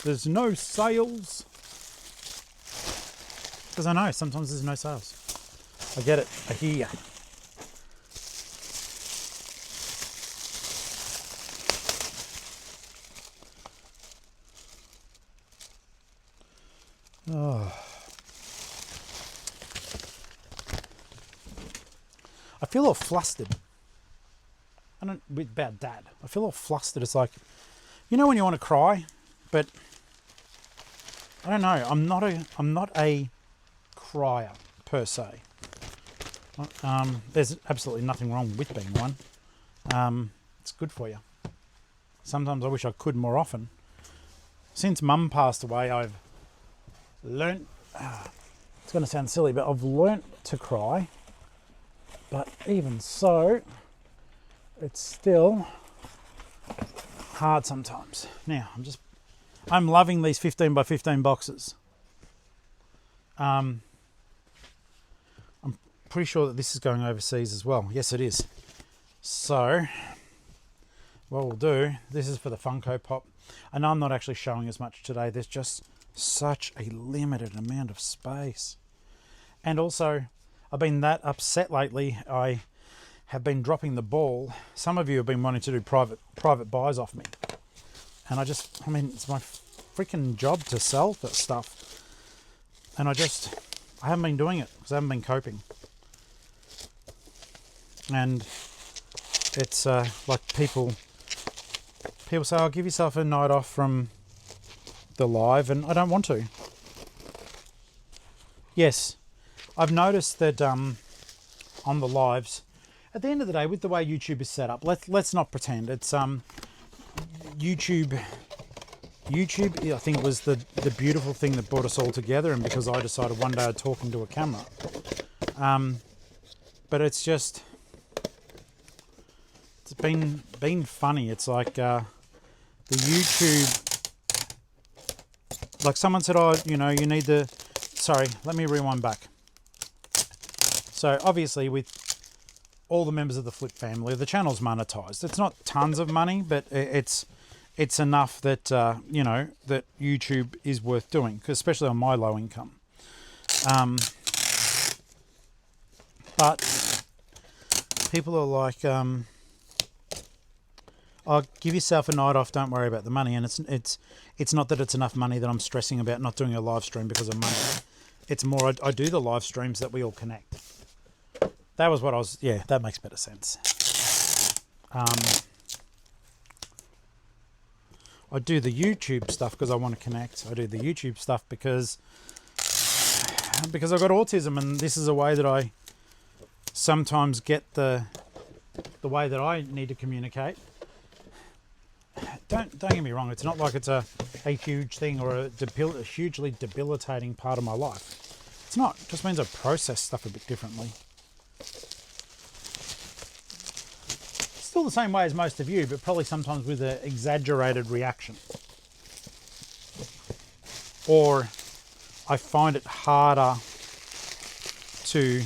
There's no sales. Because I know sometimes there's no sales. I get it. I hear you. Oh. I feel all flustered. About Dad. I feel all flustered. It's like, you know when you want to cry, but I don't know. I'm not a crier per se. There's absolutely nothing wrong with being one. It's good for you. Sometimes I wish I could more often. Since Mum passed away, I've learnt. It's going to sound silly, but I've learnt to cry. But even so, it's still hard sometimes. Now, I'm loving these 15 by 15 boxes. I'm pretty sure that this is going overseas as well. Yes, it is. So, what we'll do, this is for the Funko Pop. I know I'm not actually showing as much today. There's just such a limited amount of space. And also, I've been that upset lately. I have been dropping the ball. Some of you have been wanting to do private buys off me. And I mean, it's my freaking job to sell that stuff. And I haven't been doing it because I haven't been coping. And it's like people say, "I'll give yourself a night off from the live," and I don't want to. Yes, I've noticed that on the lives, at the end of the day, with the way YouTube is set up, let's not pretend it's YouTube. I think was the beautiful thing that brought us all together, and because I decided one day I'd talk into a camera. But it's been funny. It's like the YouTube, like someone said, oh, you know, you need the, sorry, let me rewind back. So obviously with all the members of the Flip family, the channel's monetized. It's not tons of money, but it's enough that, you know, that YouTube is worth doing, especially on my low income. But people are like, oh, give yourself a night off, don't worry about the money. And it's not that it's enough money that I'm stressing about not doing a live stream because of money. It's more, I do the live streams that we all connect. That was what I was, yeah, that makes better sense. I do the YouTube stuff because I want to connect. I do the YouTube stuff because I've got autism, and this is a way that I sometimes get the way that I need to communicate. don't get me wrong. It's not like it's a huge thing or a hugely debilitating part of my life. It's not. It just means I process stuff a bit differently. Still the same way as most of you, but probably sometimes with an exaggerated reaction. Or I find it harder to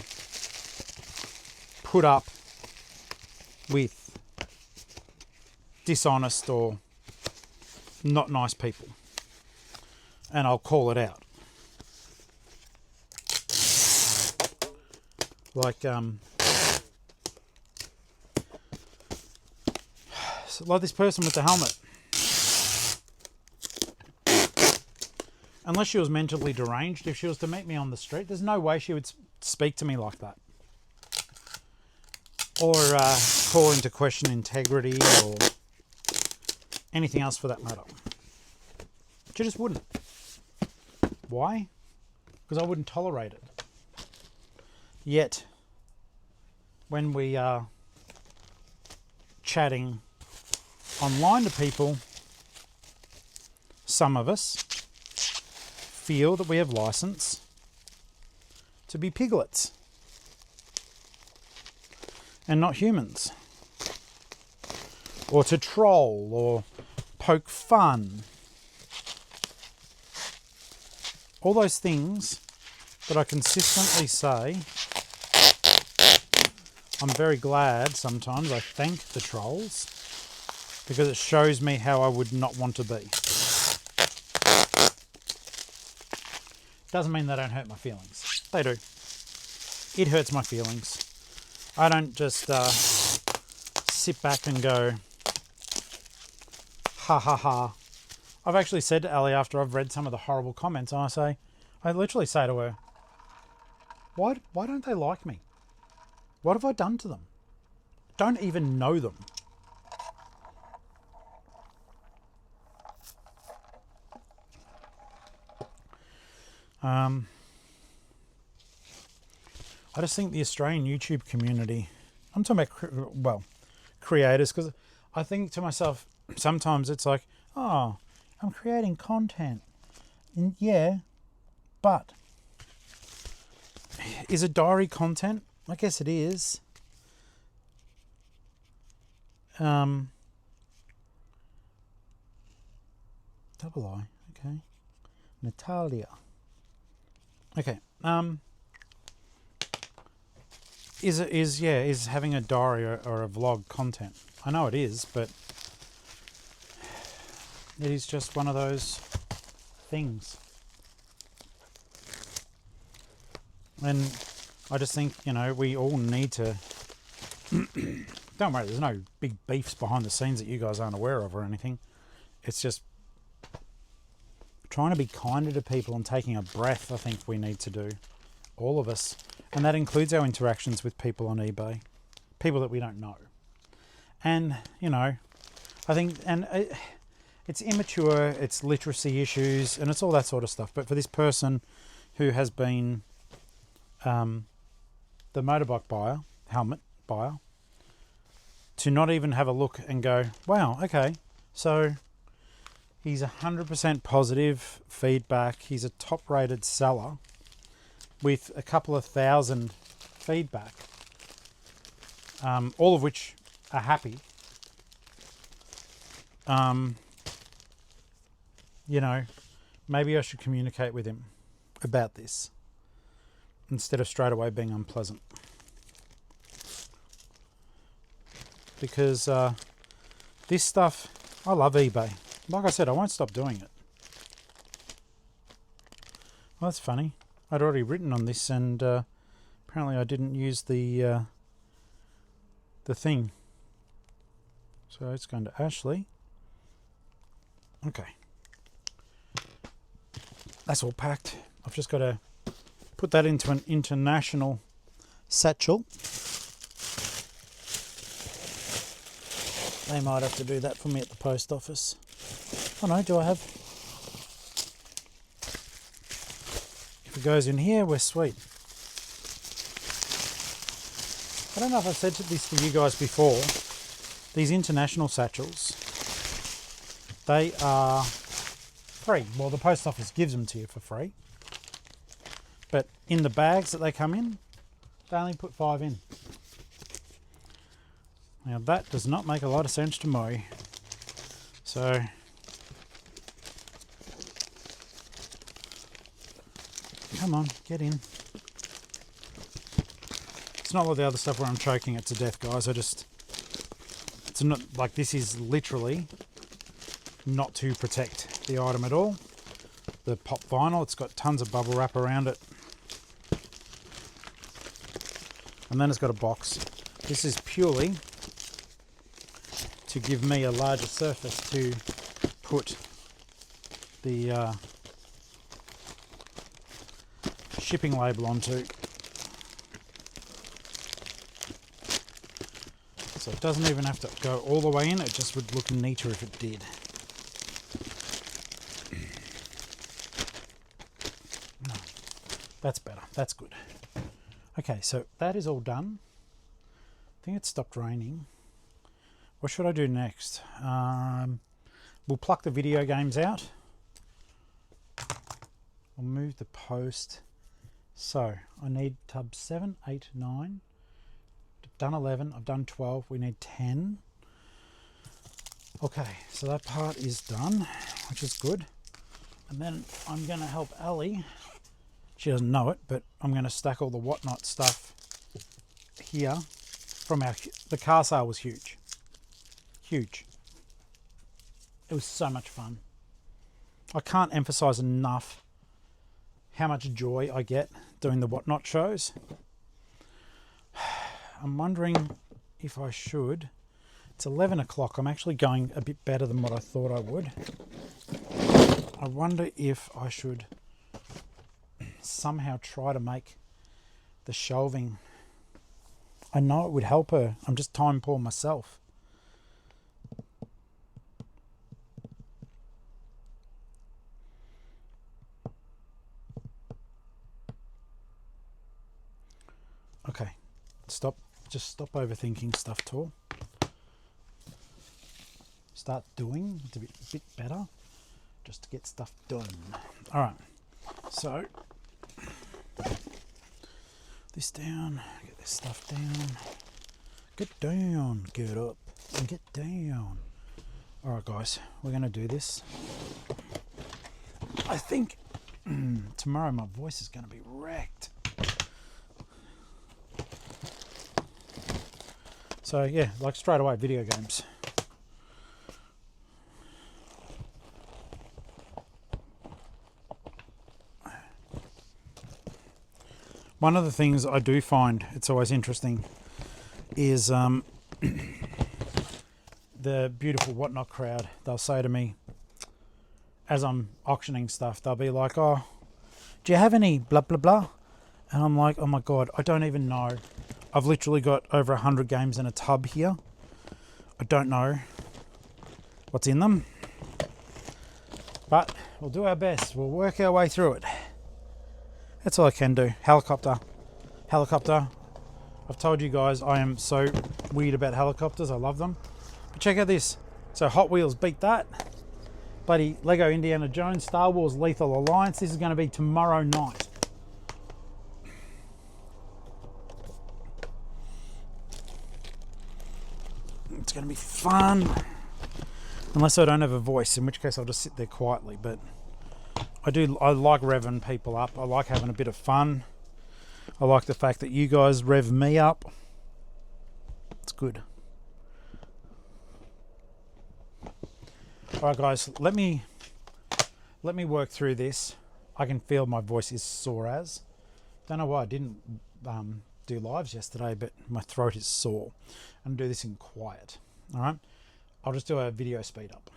put up with dishonest or not nice people. And I'll call it out. Like this person with the helmet. Unless she was mentally deranged, if she was to meet me on the street, there's no way she would speak to me like that. Or call into question integrity or anything else for that matter. She just wouldn't. Why? Because I wouldn't tolerate it. Yet, when we are chatting online to people, some of us feel that we have license to be piglets and not humans, or to troll or poke fun. All those things that I consistently say. I'm very glad sometimes I thank the trolls because it shows me how I would not want to be. Doesn't mean they don't hurt my feelings. They do. It hurts my feelings. I don't just sit back and go, ha ha ha. I've actually said to Ali after I've read some of the horrible comments, I literally say to her, why don't they like me? What have I done to them? Don't even know them. I just think the Australian YouTube community, I'm talking about, creators, because I think to myself, sometimes it's like, oh, I'm creating content. And yeah, but is a diary content? I guess it is. Double I, okay. Natalia. Okay. Is having a diary or a vlog content? I know it is, but it is just one of those things. And I just think, we all need to... Don't worry, there's no big beefs behind the scenes that you guys aren't aware of or anything. It's just trying to be kinder to people and taking a breath, I think we need to do. All of us. And that includes our interactions with people on eBay. People that we don't know. And, I think... and it's immature, it's literacy issues, and it's all that sort of stuff. But for this person who has been... the motorbike buyer, helmet buyer, to not even have a look and go, wow, okay, so he's 100% positive feedback. He's a top-rated seller with a couple of thousand feedback, all of which are happy. Maybe I should communicate with him about this instead of straight away being unpleasant. Because this stuff, I love eBay. Like I said, I won't stop doing it. Well, that's funny. I'd already written on this, and apparently I didn't use the thing. So it's going to Ashley. Okay. That's all packed. I've just got to put that into an international satchel. They might have to do that for me at the post office. Oh no, do I have? If it goes in here, we're sweet. I don't know if I've said this to you guys before. These international satchels They are free. Well, the post office gives them to you for free. But in the bags that they come in, they only put 5 in. Now that does not make a lot of sense to me. So come on, get in. It's not like the other stuff where I'm choking it to death, guys. It's not like, this is literally not to protect the item at all. The pop vinyl, it's got tons of bubble wrap around it. And then it's got a box. This is purely to give me a larger surface to put the shipping label onto. So it doesn't even have to go all the way in, it just would look neater if it did. No, that's better, that's good. Okay, so that is all done. I think it stopped raining. What should I do next? We'll pluck the video games out. We'll move the post. So I need tub 7, 8, 9. I've done 11, I've done 12, we need 10. Okay, so that part is done, which is good. And then I'm gonna help Ali. She doesn't know it, but I'm gonna stack all the whatnot stuff here from the car sale was huge. Huge. It was so much fun. I can't emphasize enough how much joy I get doing the whatnot shows. I'm wondering if I should. It's 11 o'clock. I'm actually going a bit better than what I thought I would. I wonder if I should somehow try to make the shelving. I know it would help her. I'm just time poor myself. Okay, stop. Just stop overthinking stuff, Tor. Start doing. It's a bit better. Just to get stuff done. All right. So this down. Get this stuff down. Get down. Get up and get down. All right, guys. We're gonna do this. I think tomorrow my voice is gonna be wrecked. So yeah, like straight away, video games. One of the things I do find it's always interesting is the beautiful whatnot crowd. They'll say to me as I'm auctioning stuff, they'll be like, "Oh, do you have any blah blah blah?" And I'm like, "Oh my god, I don't even know. I've literally got over 100 games in a tub here. I don't know what's in them, but we'll do our best. We'll work our way through it. That's all I can do." Helicopter. I've told you guys I am so weird about helicopters. I love them. But check out this. So Hot Wheels beat that. Bloody Lego Indiana Jones, Star Wars Lethal Alliance. This is going to be tomorrow night. It's going to be fun. Unless I don't have a voice, in which case I'll just sit there quietly. But I like revving people up. I like having a bit of fun. I like the fact that you guys rev me up. It's good. All right, guys, let me work through this. I can feel my voice is sore as. Don't know why I didn't do lives yesterday, but my throat is sore. I'm gonna do this in quiet. All right, I'll just do a video speed up.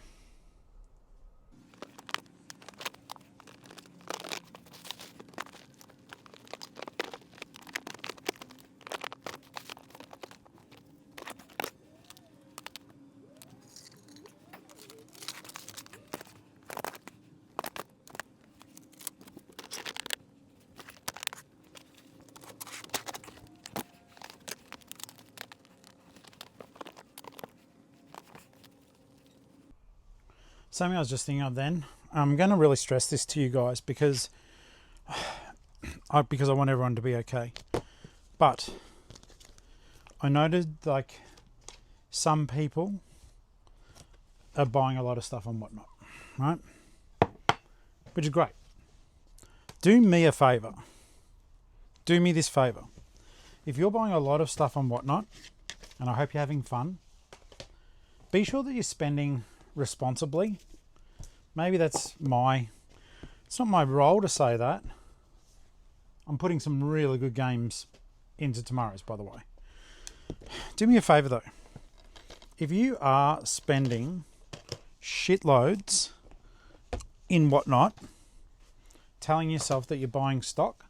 Something I was just thinking of then. I'm going to really stress this to you guys because I want everyone to be okay. But I noted like some people are buying a lot of stuff on Whatnot, right? Which is great. Do me a favor. Do me this favor. If you're buying a lot of stuff on Whatnot, and I hope you're having fun, be sure that you're spending responsibly. Maybe it's not my role to say that. I'm putting some really good games into tomorrow's, by the way. Do me a favor though. If you are spending shitloads in Whatnot, telling yourself that you're buying stock,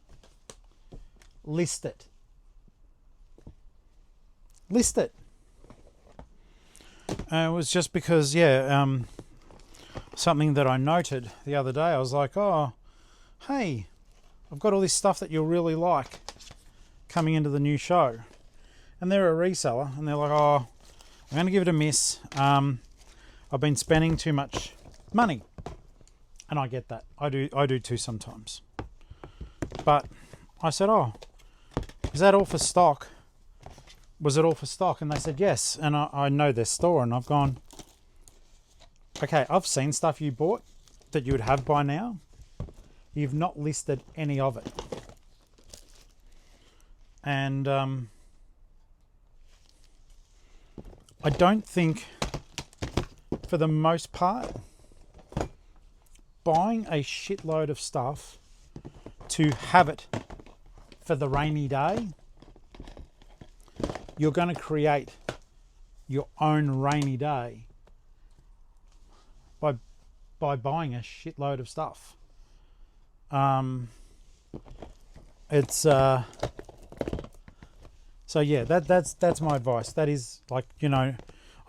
list it. List it. It was just because, something that I noted the other day. I was like, oh, hey, I've got all this stuff that you'll really like coming into the new show. And they're a reseller, and they're like, oh, I'm going to give it a miss. I've been spending too much money. And I get that. I do too sometimes. But I said, oh, is that all for stock? Was it all for stock? And they said yes. And I know their store, and I've gone, okay, I've seen stuff you bought that you would have by now. You've not listed any of it. And I don't think, for the most part, buying a shitload of stuff to have it for the rainy day, you're going to create your own rainy day by buying a shitload of stuff. So yeah, that's my advice. That is, like, I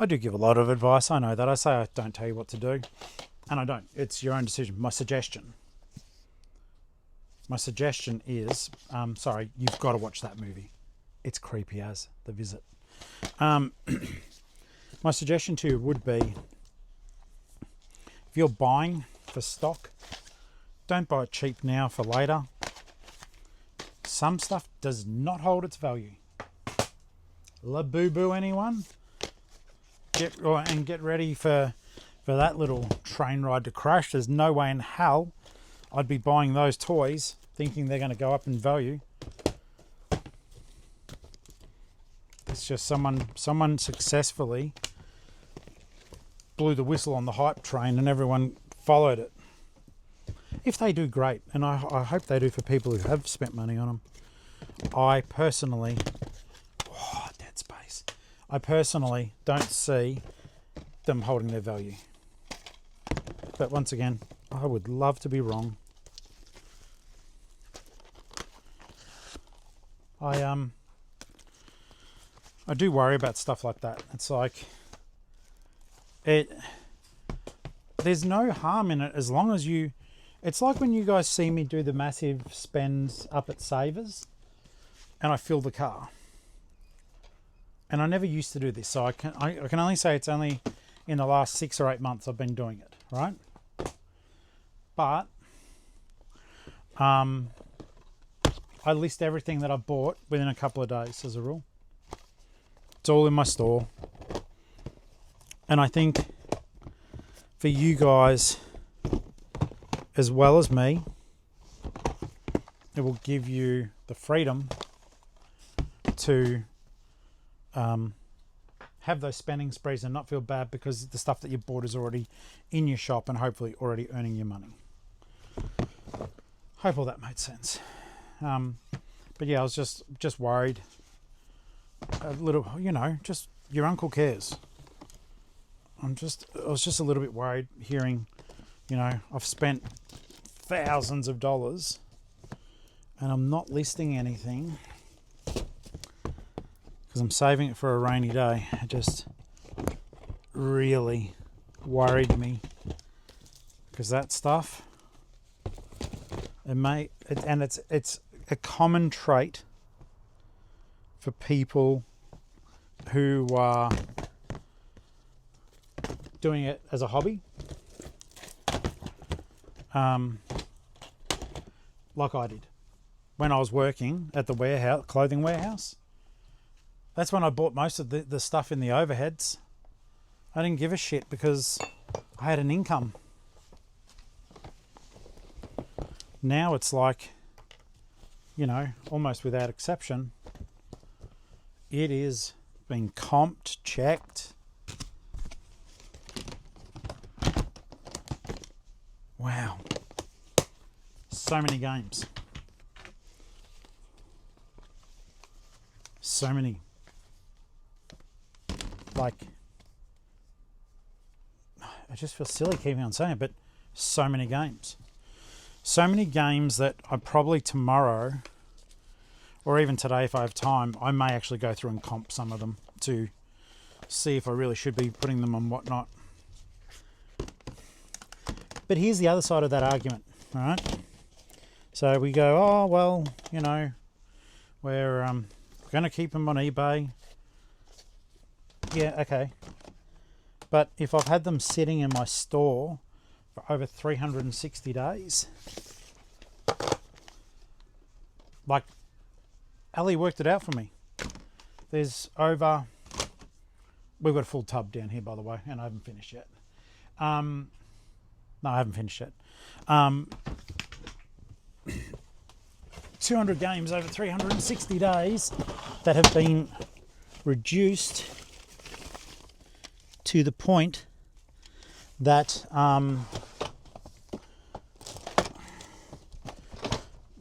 do give a lot of advice. I know that. I say I don't tell you what to do, and I don't. It's your own decision. My suggestion is, you've got to watch that movie. It's creepy as The Visit. My suggestion to you would be, if you're buying for stock, don't buy it cheap now for later. Some stuff does not hold its value. La boo boo, anyone? Get ready for that little train ride to crash. There's no way in hell I'd be buying those toys thinking they're going to go up in value. It's just someone successfully blew the whistle on the hype train and everyone followed it. If they do, great, and I hope they do for people who have spent money on them. I personally don't see them holding their value. But once again, I would love to be wrong. I do worry about stuff like that. It's like there's no harm in it as long as you. It's like when you guys see me do the massive spends up at Savers, and I fill the car. And I never used to do this, so I can only say it's only in the last 6 or 8 months I've been doing it, right? But I list everything that I've bought within a couple of days as a rule. It's all in my store. And I think for you guys, as well as me, it will give you the freedom to have those spending sprees and not feel bad because the stuff that you bought is already in your shop and hopefully already earning you money. Hope all that made sense. But yeah, I was just worried a little, just your uncle cares. I was just a little bit worried hearing, I've spent thousands of dollars and I'm not listing anything because I'm saving it for a rainy day. It just really worried me because that stuff, it's a common trait for people who are doing it as a hobby like I did when I was working at the warehouse, clothing warehouse. That's when I bought most of the stuff in the overheads. I didn't give a shit because I had an income. Now it's like, you know, almost without exception, it is being comped, checked. Wow. So many games. So many. Like, I just feel silly keeping on saying it, but so many games. So many games that I probably tomorrow, or even today if I have time, I may actually go through and comp some of them to see if I really should be putting them on whatnot. But here's the other side of that argument, all right? So we go, oh, well, you know, we're going to keep them on eBay. Yeah, okay. But if I've had them sitting in my store for over 360 days, like, Ali worked it out for me. There's over, we've got a full tub down here, by the way, and I haven't finished yet. No, I haven't finished yet. 200 games over 360 days that have been reduced to the point that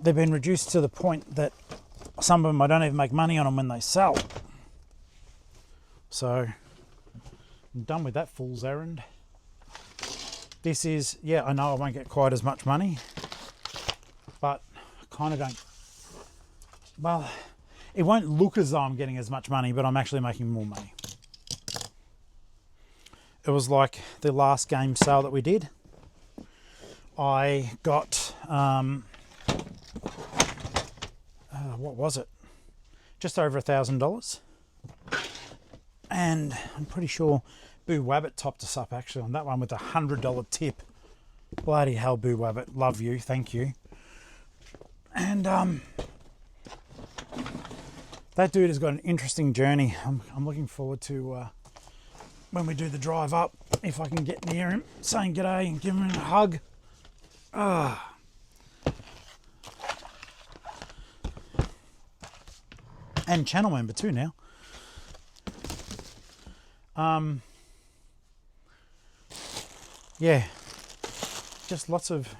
they've been reduced to the point that some of them I don't even make money on them when they sell. So I'm done with that fool's errand. This is, yeah, I know I won't get quite as much money, but I kind of don't, well, it won't look as though I'm getting as much money, but I'm actually making more money. It was like the last game sale that we did. I got, what was it? Just over $1,000. And I'm pretty sure Boo Wabbit topped us up actually on that one with a $100 tip. Bloody hell, Boo Wabbit. Love you. Thank you. And that dude has got an interesting journey. I'm looking forward to when we do the drive up, if I can get near him, saying g'day and give him a hug. And channel member too now. Yeah, just lots of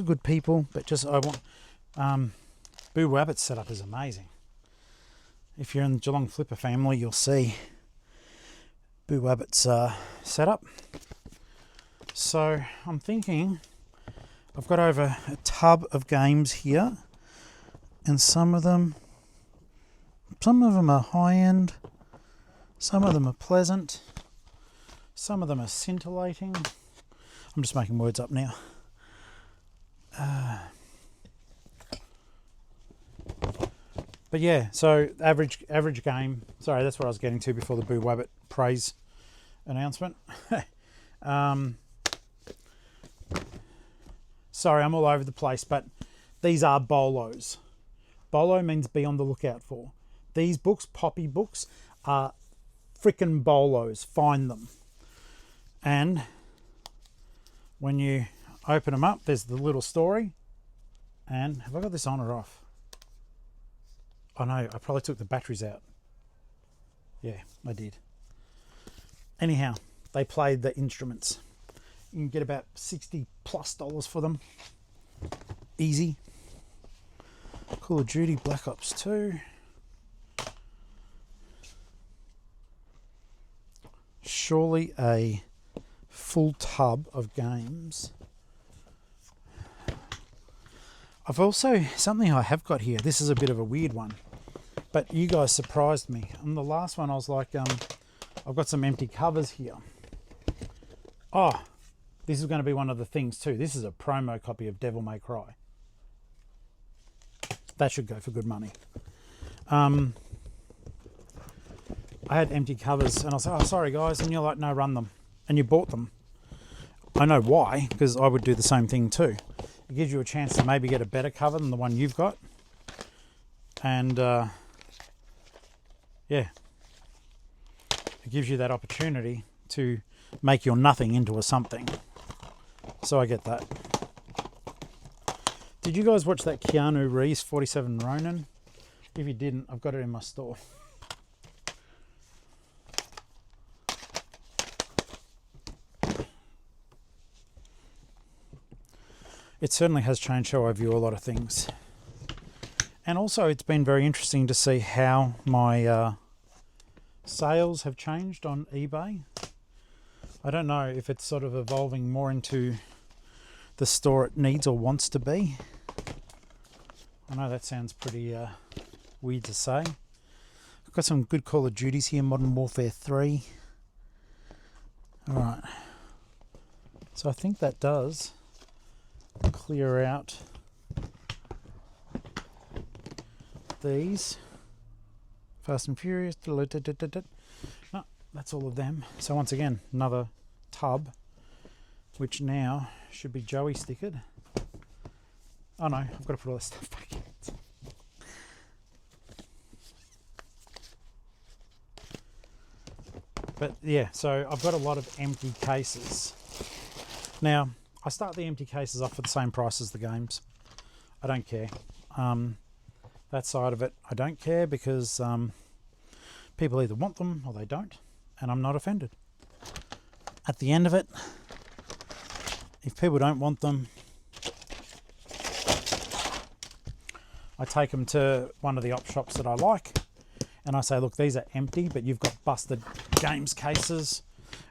good people, but just I want Boo Wabbit's setup is amazing. If you're in the Geelong-Flipper family, you'll see Boo Wabbit's setup. So I'm thinking I've got over a tub of games here, and some of them are high end, some of them are pleasant, some of them are scintillating. I'm just making words up now. But yeah, so average game. Sorry, that's what I was getting to before the Boo Wabbit praise announcement. Sorry, I'm all over the place, but these are bolos. Bolo means be on the lookout for. These books, Poppy books, are frickin' bolos. Find them. And when you open them up, there's the little story. And have I got this on or off? Oh no, I probably took the batteries out. Yeah, I did. Anyhow, they played the instruments. You can get about $60+ for them. Easy. Call of Duty Black Ops 2. Surely a full tub of games. I've also, something I have got here, this is a bit of a weird one, but you guys surprised me. On the last one I was like, I've got some empty covers here. Oh, this is going to be one of the things too. This is a promo copy of Devil May Cry. That should go for good money. I had empty covers and I was like, oh, sorry guys. And you're like, no, run them. And you bought them. I know why, because I would do the same thing too. It gives you a chance to maybe get a better cover than the one you've got. And yeah, it gives you that opportunity to make your nothing into a something. So I get that. Did you guys watch that Keanu Reeves 47 Ronin? If you didn't, I've got it in my store. It certainly has changed how I view a lot of things. And also it's been very interesting to see how my sales have changed on eBay. I don't know if it's sort of evolving more into the store it needs or wants to be. I know that sounds pretty weird to say. I've got some good Call of Duties here, Modern Warfare 3. Alright. So I think that does clear out these. Fast and Furious. No, that's all of them. So once again, another tub, which now should be Joey stickered. Oh no, I've got to put all this stuff back in. But yeah, so I've got a lot of empty cases. Now, I start the empty cases off at the same price as the games. I don't care. That side of it, I don't care, because people either want them or they don't, and I'm not offended. At the end of it, if people don't want them, I take them to one of the op shops that I like, and I say, look, these are empty, but you've got busted games cases,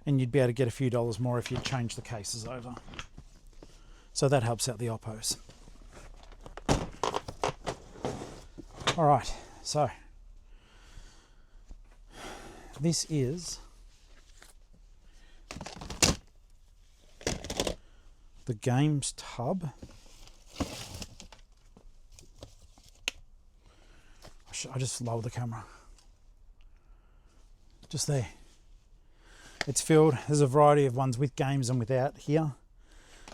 and you'd be able to get a few dollars more if you change the cases over. So that helps out the oppos. All right, so this is the games tub. I just lowered the camera. Just there. It's filled. There's a variety of ones with games and without here.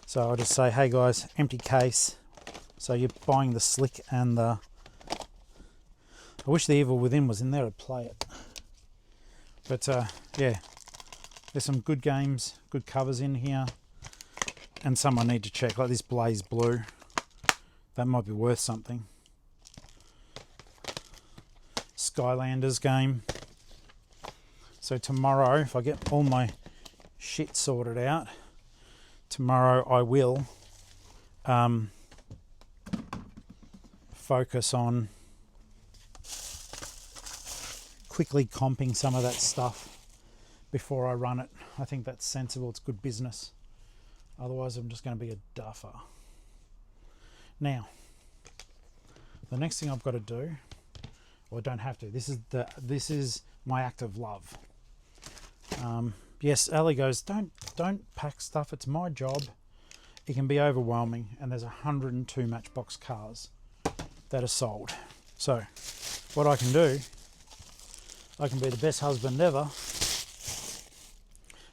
So I'll just say, hey guys, empty case. So you're buying the slick and the... I wish the Evil Within was in there to play it. But yeah, there's some good games, good covers in here. And some I need to check, like this Blaze Blue. That might be worth something. Skylanders game. So tomorrow, if I get all my shit sorted out, tomorrow I will focus on quickly comping some of that stuff before I run it. I think that's sensible. It's good business. Otherwise, I'm just going to be a duffer. Now, the next thing I've got to do, or I don't have to. This is my act of love. Yes, Ali goes, don't pack stuff. It's my job. It can be overwhelming, and there's 102 Matchbox cars that are sold. So, what I can do, I can be the best husband ever.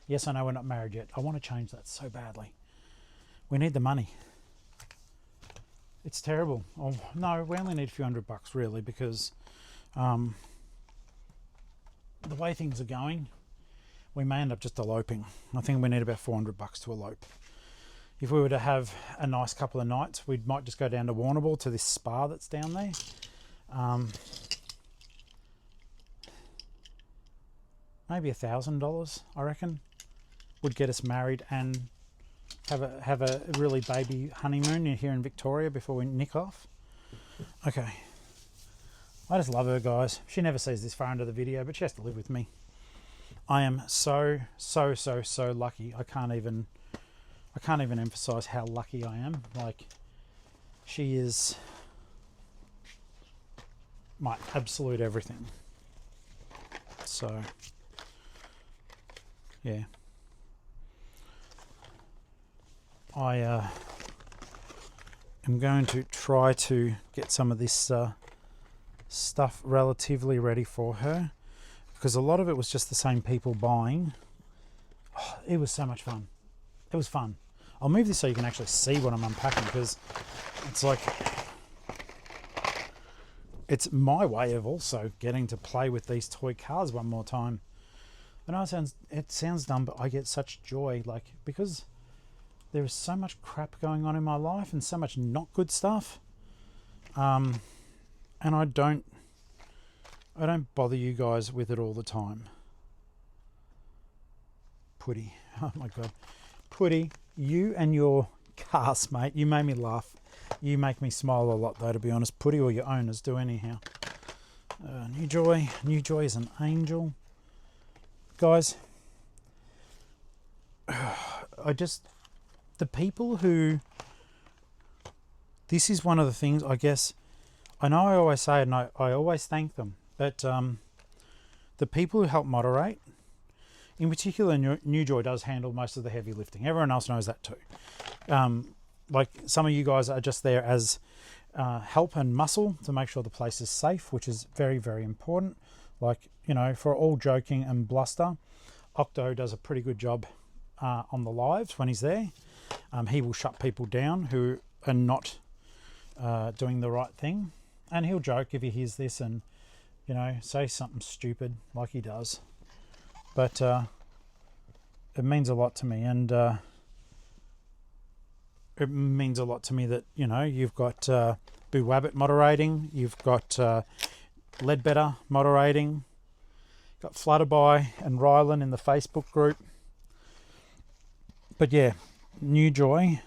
Yes, I know we're not married yet. I want to change that so badly. We need the money. It's terrible. Oh, no, we only need a few $100 really, because the way things are going, we may end up just eloping. I think we need about $400 to elope. If we were to have a nice couple of nights, we might just go down to Warrnambool to this spa that's down there. Maybe $1,000, I reckon, would get us married and have a really baby honeymoon here in Victoria before we nick off. Okay. I just love her, guys. She never sees this far into the video, but she has to live with me. I am so lucky. I can't even emphasize how lucky I am. Like, she is my absolute everything. So, yeah. I am going to try to get some of this stuff relatively ready for her, because a lot of it was just the same people buying. Oh, it was so much fun. it was fun. I'll move this so you can actually see what I'm unpacking, because it's like, it's my way of also getting to play with these toy cars one more time. I know it sounds dumb, but I get such joy, like, because there is so much crap going on in my life and so much not good stuff. And I don't bother you guys with it all the time. Putty, oh my god, Putty, you and your cars, mate, you made me laugh. You make me smile a lot, though, to be honest. Putty, or your owners do anyhow. New Joy is an angel, guys. The people who, this is one of the things, I guess, I know I always say it and I always thank them, but the people who help moderate, in particular, New Joy does handle most of the heavy lifting. Everyone else knows that too. Like, some of you guys are just there as help and muscle to make sure the place is safe, which is very, very important. Like, you know, for all joking and bluster, Octo does a pretty good job on the lives when he's there. He will shut people down who are not doing the right thing, and he'll joke if he hears this and, you know, say something stupid like he does. But it means a lot to me, and it means a lot to me that, you know, you've got Boo Wabbit moderating, you've got Ledbetter moderating, got Flutterby and Rylan in the Facebook group. But yeah, New Joy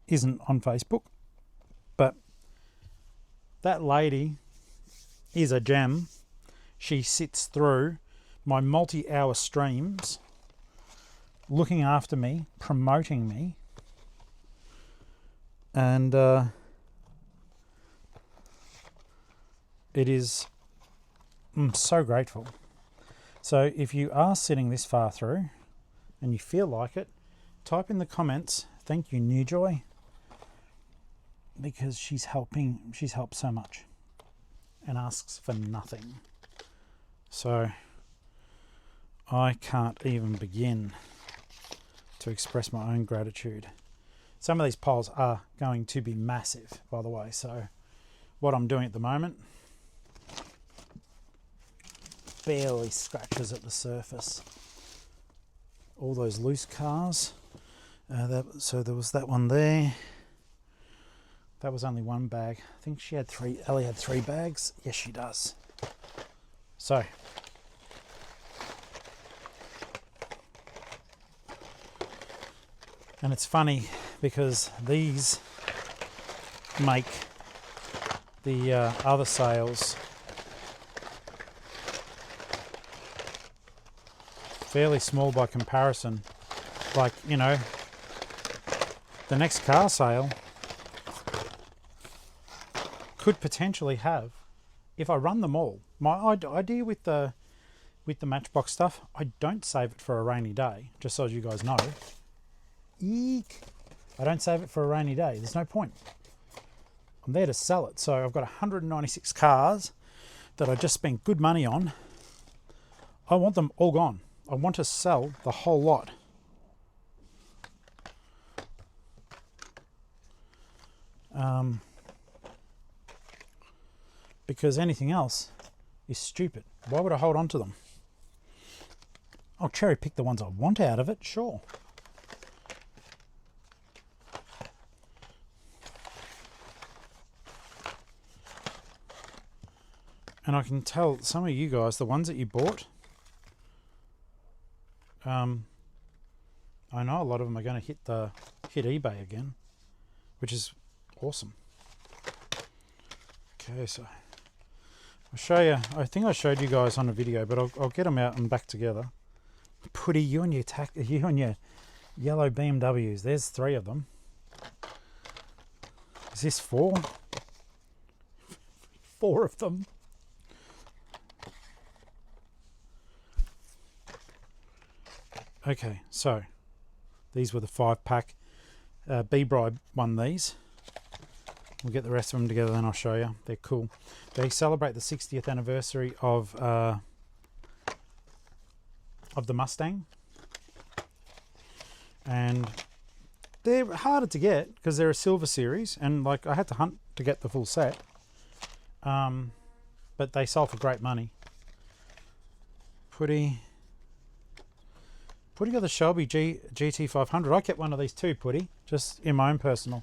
isn't on Facebook, but that lady is a gem. She sits through my multi-hour streams, looking after me, promoting me, and it is, I'm so grateful. So if you are sitting this far through and you feel like it, type in the comments, thank you, New Joy, because she's helped so much and asks for nothing. So I can't even begin to express my own gratitude. Some of these piles are going to be massive, by the way. So what I'm doing at the moment barely scratches at the surface. All those loose cars. So there was that one there. That was only one bag. I think she had three. Ellie had 3 bags. Yes, she does. So and it's funny because these make the other sales fairly small by comparison. Like, you know, the next car sale could potentially have, if I run them all, my idea with the Matchbox stuff, I don't save it for a rainy day, just so you guys know. Eek! I don't save it for a rainy day. There's no point. I'm there to sell it. So I've got 196 cars that I just spent good money on. I want them all gone. I want to sell the whole lot. Because anything else is stupid. Why would I hold on to them? I'll cherry pick the ones I want out of it, sure. And I can tell some of you guys, the ones that you bought, I know a lot of them are going to hit eBay again, which is awesome. Okay, so I'll show you. I think I showed you guys on a video, but I'll get them out and back together. Putty, you and your yellow BMWs. There's 3 of them. Is this 4? 4 of them. Okay, so these were the 5-pack. B-Bribe won these. We'll get the rest of them together, then I'll show you. They're cool. They celebrate the 60th anniversary of the Mustang, and they're harder to get because they're a silver series, and like I had to hunt to get the full set. But they sold for great money. Putty got the Shelby GT500. I kept one of these too, Putty, just in my own personal.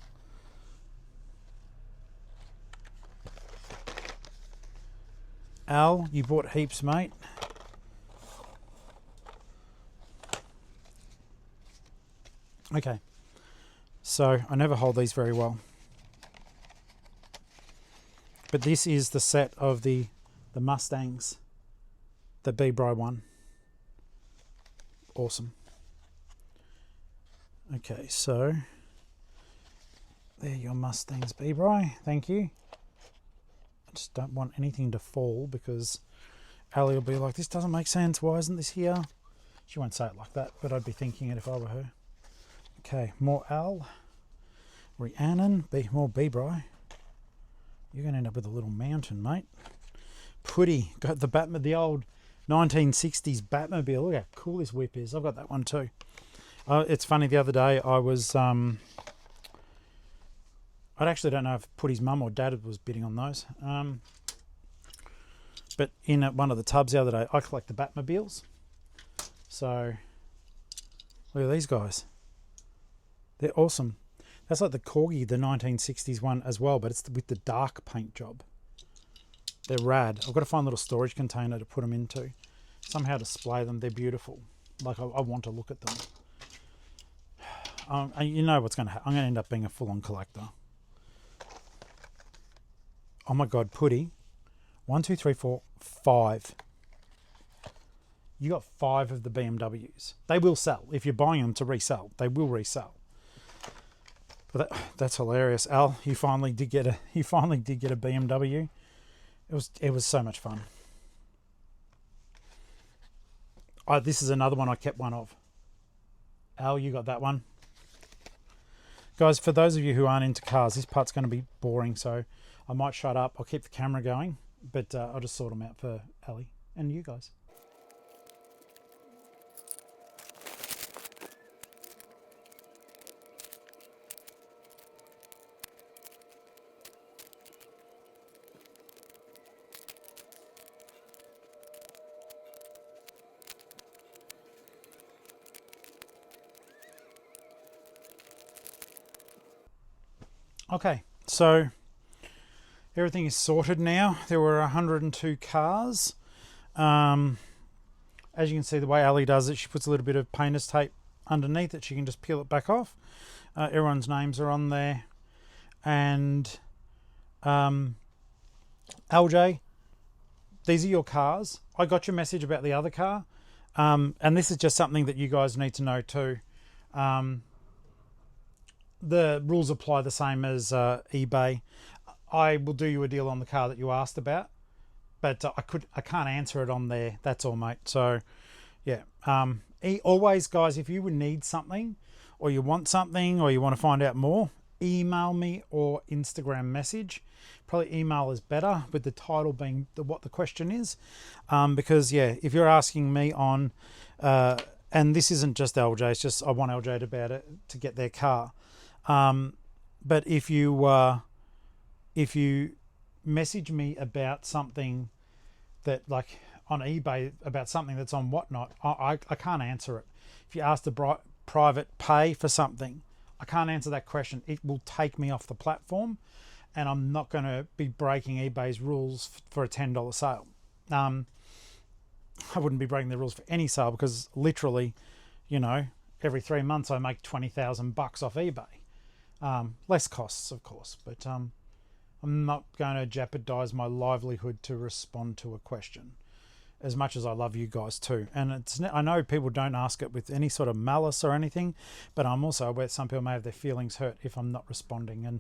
Al, you bought heaps, mate. Okay, so I never hold these very well, but this is the set of the Mustangs, the B-Bry one. Awesome. Okay, so there your Mustangs, B-Bry. Thank you. I just don't want anything to fall because Ali will be like, this doesn't make sense. Why isn't this here? She won't say it like that, but I'd be thinking it if I were her. Okay, more Al. Rhiannon, more B-Bry. You're going to end up with a little mountain, mate. Putty, got the Batman, the old 1960s Batmobile. Look how cool this whip is. I've got that one too. It's funny, the other day I was... I actually don't know if Putty's mum or dad was bidding on those. But in one of the tubs the other day, I collect the Batmobiles. So, look at these guys. They're awesome. That's like the Corgi, the 1960s one as well, but it's with the dark paint job. They're rad. I've got to find a little storage container to put them into. Somehow display them. They're beautiful. Like, I want to look at them. You know what's going to happen. I'm going to end up being a full-on collector. Oh my God, Putty. 1, 2, 3, 4, 5. You got 5 of the BMWs. They will sell. If you're buying them to resell, they will resell. But that's hilarious, Al. You finally did get a BMW. It was so much fun. This is another one I kept one of. Al, you got that one. Guys, for those of you who aren't into cars, this part's going to be boring, so I might shut up. I'll keep the camera going, but I'll just sort them out for Ali and you guys. Okay, so everything is sorted now. There were 102 cars. As you can see, the way Ali does it, she puts a little bit of painter's tape underneath it. She can just peel it back off. Everyone's names are on there. And LJ, these are your cars. I got your message about the other car. And this is just something that you guys need to know too. The rules apply the same as eBay. I will do you a deal on the car that you asked about, but I can't answer it on there. That's all, mate. So, yeah. Always, guys, if you would need something, or you want something, or you want to find out more, email me or Instagram message. Probably email is better, with the title being what the question is, because yeah, if you're asking me on, and this isn't just LJ, it's just I want LJ to get their car. But if you message me about something that, like on eBay, about something that's on Whatnot, I can't answer it. If you ask the private pay for something, I can't answer that question. It will take me off the platform, and I'm not going to be breaking eBay's rules for a $10 sale. I wouldn't be breaking the rules for any sale, because literally, you know, every 3 months I make $20,000 off eBay. Less costs, of course, but I'm not going to jeopardize my livelihood to respond to a question, as much as I love you guys too. And I know people don't ask it with any sort of malice or anything, but I'm also aware some people may have their feelings hurt if I'm not responding, and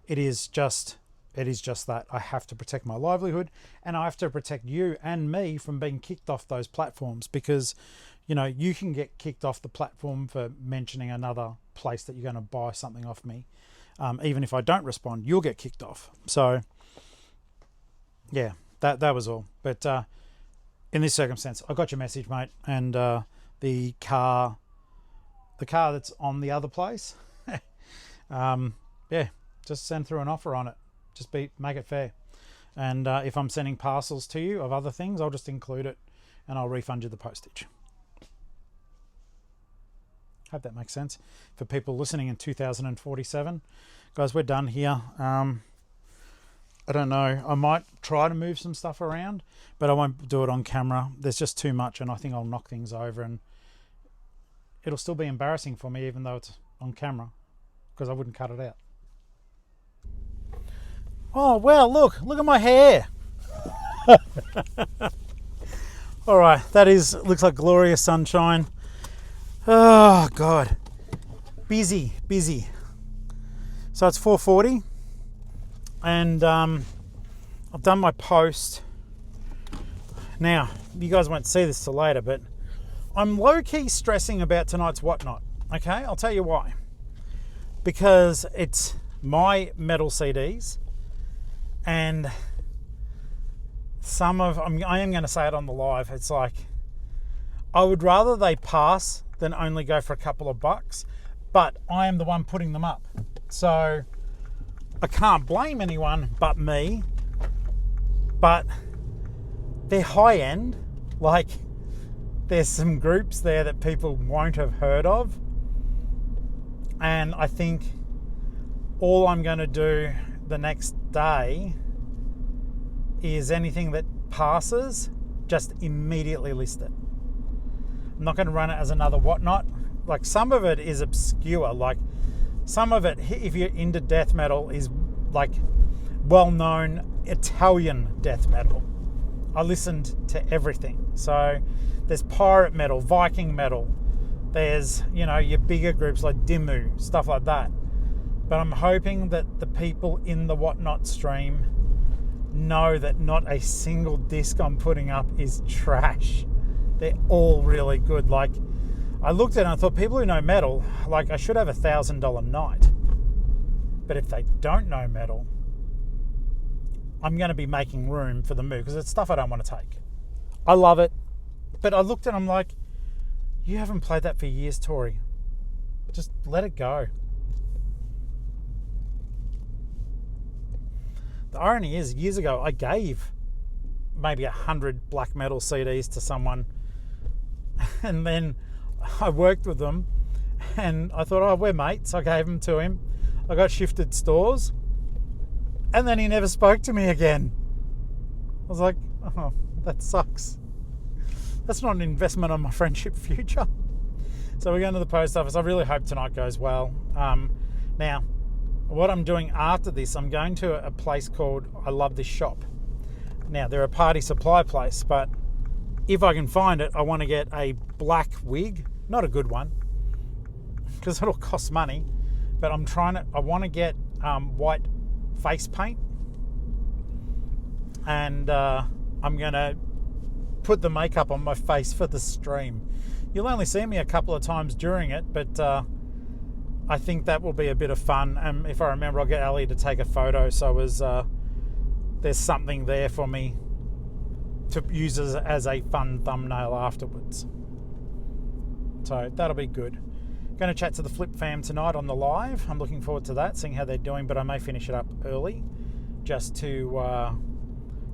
it is just that I have to protect my livelihood, and I have to protect you and me from being kicked off those platforms, because you know, you can get kicked off the platform for mentioning another place that you're going to buy something off me. Even if I don't respond, you'll get kicked off. So yeah, that was all. But in this circumstance, I got your message, mate, and the car that's on the other place, Yeah, just send through an offer on it. Just make it fair. And if I'm sending parcels to you of other things, I'll just include it and I'll refund you the postage. Hope that makes sense for people listening in 2047. Guys, we're done here. I don't know. I might try to move some stuff around, but I won't do it on camera. There's just too much, and I think I'll knock things over, and it'll still be embarrassing for me, even though it's on camera, because I wouldn't cut it out. Oh, well, look at my hair. All right, looks like glorious sunshine. Oh, God. Busy. So it's 4:40. And I've done my post. Now, you guys won't see this till later, but I'm low-key stressing about tonight's whatnot. Okay, I'll tell you why. Because it's my metal CDs, and I am going to say it on the live. It's like, I would rather they pass than only go for a couple of bucks, but I am the one putting them up. So I can't blame anyone but me, but they're high end. Like, there's some groups there that people won't have heard of. And I think all I'm going to do the next day is anything that passes, just immediately list it. I'm not going to run it as another whatnot. Like, some of it is obscure. Like, some of it, if you're into death metal, is like well-known Italian death metal. I listened to everything. So there's pirate metal, Viking metal. There's, your bigger groups like Dimmu, stuff like that. But I'm hoping that the people in the whatnot stream know that not a single disc I'm putting up is trash. They're all really good. Like, I looked at it and I thought, people who know metal, like, I should have $1,000 night. But if they don't know metal, I'm going to be making room for the move, because it's stuff I don't want to take. I love it. But I looked at it and I'm like, you haven't played that for years, Tori. Just let it go. The irony is, years ago, I gave maybe 100 black metal CDs to someone, and then I worked with them, and I thought, we're mates. I gave them to him. I got shifted stores, and then he never spoke to me again. I was like, oh, that sucks. That's not an investment on my friendship future. So we're going to the post office. I really hope tonight goes well. Now, what I'm doing after this, I'm going to a place called I Love This Shop. Now, they're a party supply place, but if I can find it, I want to get a black wig. Not a good one, because it'll cost money. But I want to get white face paint. And I'm going to put the makeup on my face for the stream. You'll only see me a couple of times during it, but I think that will be a bit of fun. And if I remember, I'll get Ali to take a photo, so there's something there for me to use as a fun thumbnail afterwards. So that'll be good. Going to chat to the Flip fam tonight on the live. I'm looking forward to that, seeing how they're doing, but I may finish it up early just to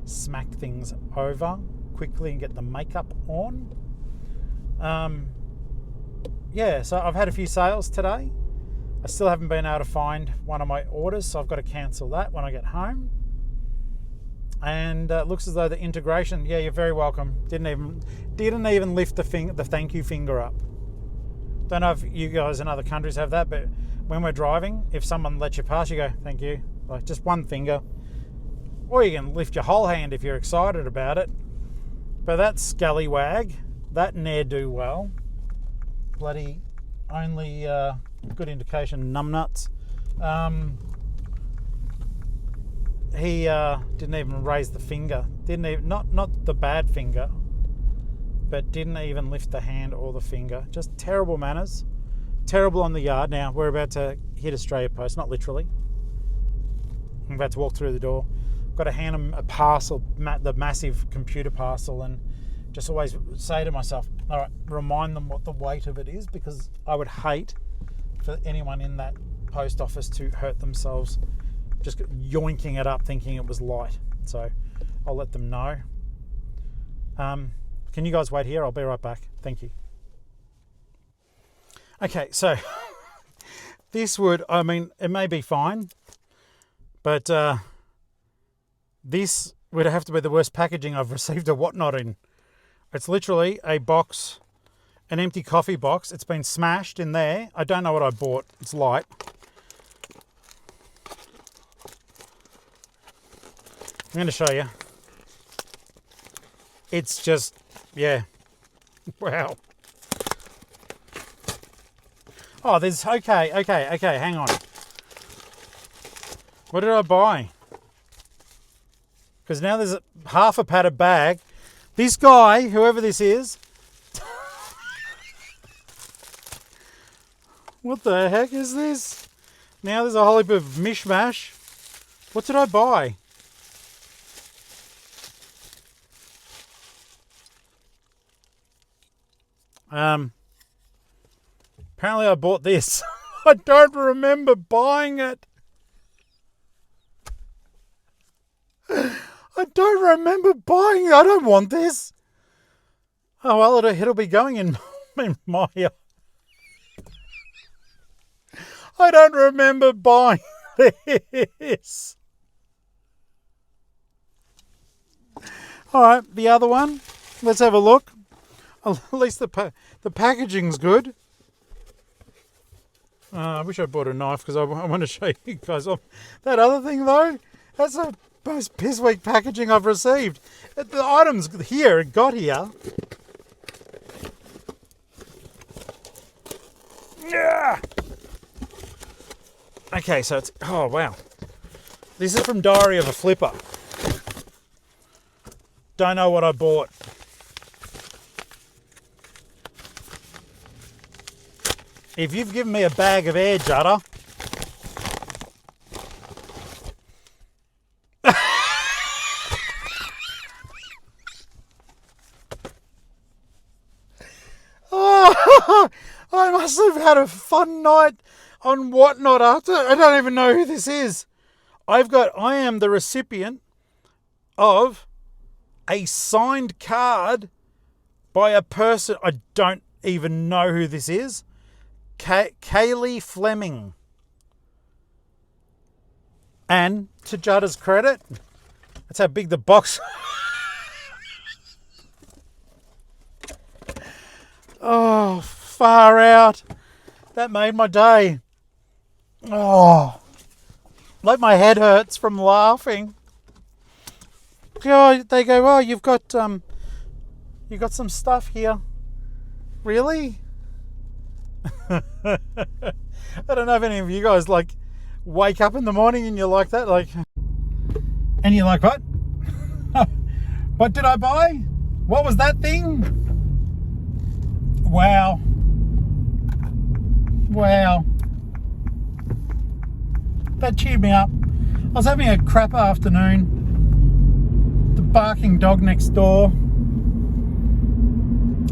smack things over quickly and get the makeup on. Yeah, so I've had a few sales today. I still haven't been able to find one of my orders, so I've got to cancel that when I get home. And it looks as though the integration, yeah, you're very welcome. Didn't even lift the thank you finger up. Don't know if you guys in other countries have that, but when we're driving, if someone lets you pass, you go, thank you. Like, just one finger. Or you can lift your whole hand if you're excited about it. But that scallywag, that ne'er-do-well, bloody only good indication numbnuts. He didn't even raise the finger. Didn't even, not the bad finger, but didn't even lift the hand or the finger. Just terrible manners. Terrible on the yard. Now, we're about to hit Australia Post, not literally. I'm about to walk through the door. I've got to hand them a parcel, the massive computer parcel, and just always say to myself, all right, remind them what the weight of it is, because I would hate for anyone in that post office to hurt themselves just yoinking it up thinking it was light. So I'll let them know. Can you guys wait here? I'll be right back. Thank you. Okay, so this would, I mean, it may be fine, but this would have to be the worst packaging I've received a whatnot in. It's literally a box, an empty coffee box. It's been smashed in there. I don't know what I bought. It's light. I'm going to show you. It's just, yeah. Wow. Oh, there's, okay, hang on. What did I buy? Because now there's half a padded bag. This guy, whoever this is, what the heck is this? Now there's a whole heap of mishmash. What did I buy? Apparently I bought this. I don't remember buying it. I don't remember buying it. I don't want this. Oh well, it'll be going in my. I don't remember buying this. All right, the other one. Let's have a look. At least the packaging's good. I wish I bought a knife because I want to show you guys off. That other thing though, that's the most piss weak packaging I've received. The items here, it got here. Yeah. Okay, so it's, oh wow. This is from Diary of a Flipper. Don't know what I bought. If you've given me a bag of air judder, oh, I must have had a fun night on whatnot after. I don't even know who this is. I am the recipient of a signed card by a person. I don't even know who this is. Kaylee Fleming. And to Judda's credit, that's how big the box. Oh, far out. That made my day. Oh, like my head hurts from laughing. Oh, they go, oh, you've got some stuff here. Really? I don't know if any of you guys like wake up in the morning and you're like that, like, and you're like, what? What did I buy? What was that thing? Wow. That cheered me up. I was having a crap afternoon. The barking dog next door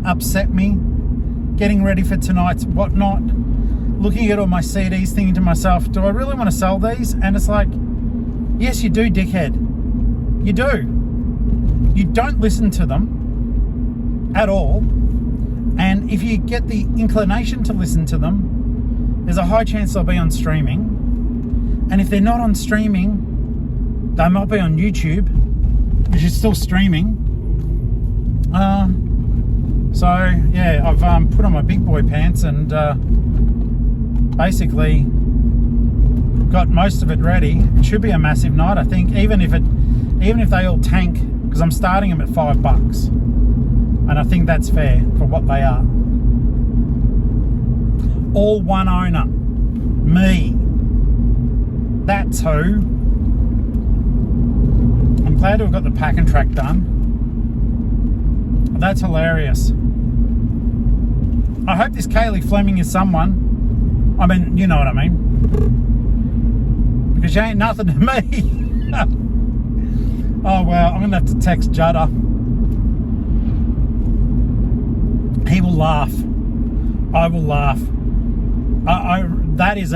upset me. Getting ready for tonight's whatnot, looking at all my CDs, thinking to myself, do I really want to sell these? And it's like, yes, you do, dickhead. You do. You don't listen to them at all. And if you get the inclination to listen to them, there's a high chance they'll be on streaming. And if they're not on streaming, they might be on YouTube, which is still streaming. So yeah, I've put on my big boy pants and basically got most of it ready. It should be a massive night, I think. Even if they all tank, because I'm starting them at $5, and I think that's fair for what they are. All one owner, me. That's who. I'm glad to have got the pack and track done. That's hilarious. I hope this Kaylee Fleming is someone. I mean, you know what I mean. Because she ain't nothing to me. Oh well, I'm gonna have to text Judda. He will laugh. I will laugh. guys,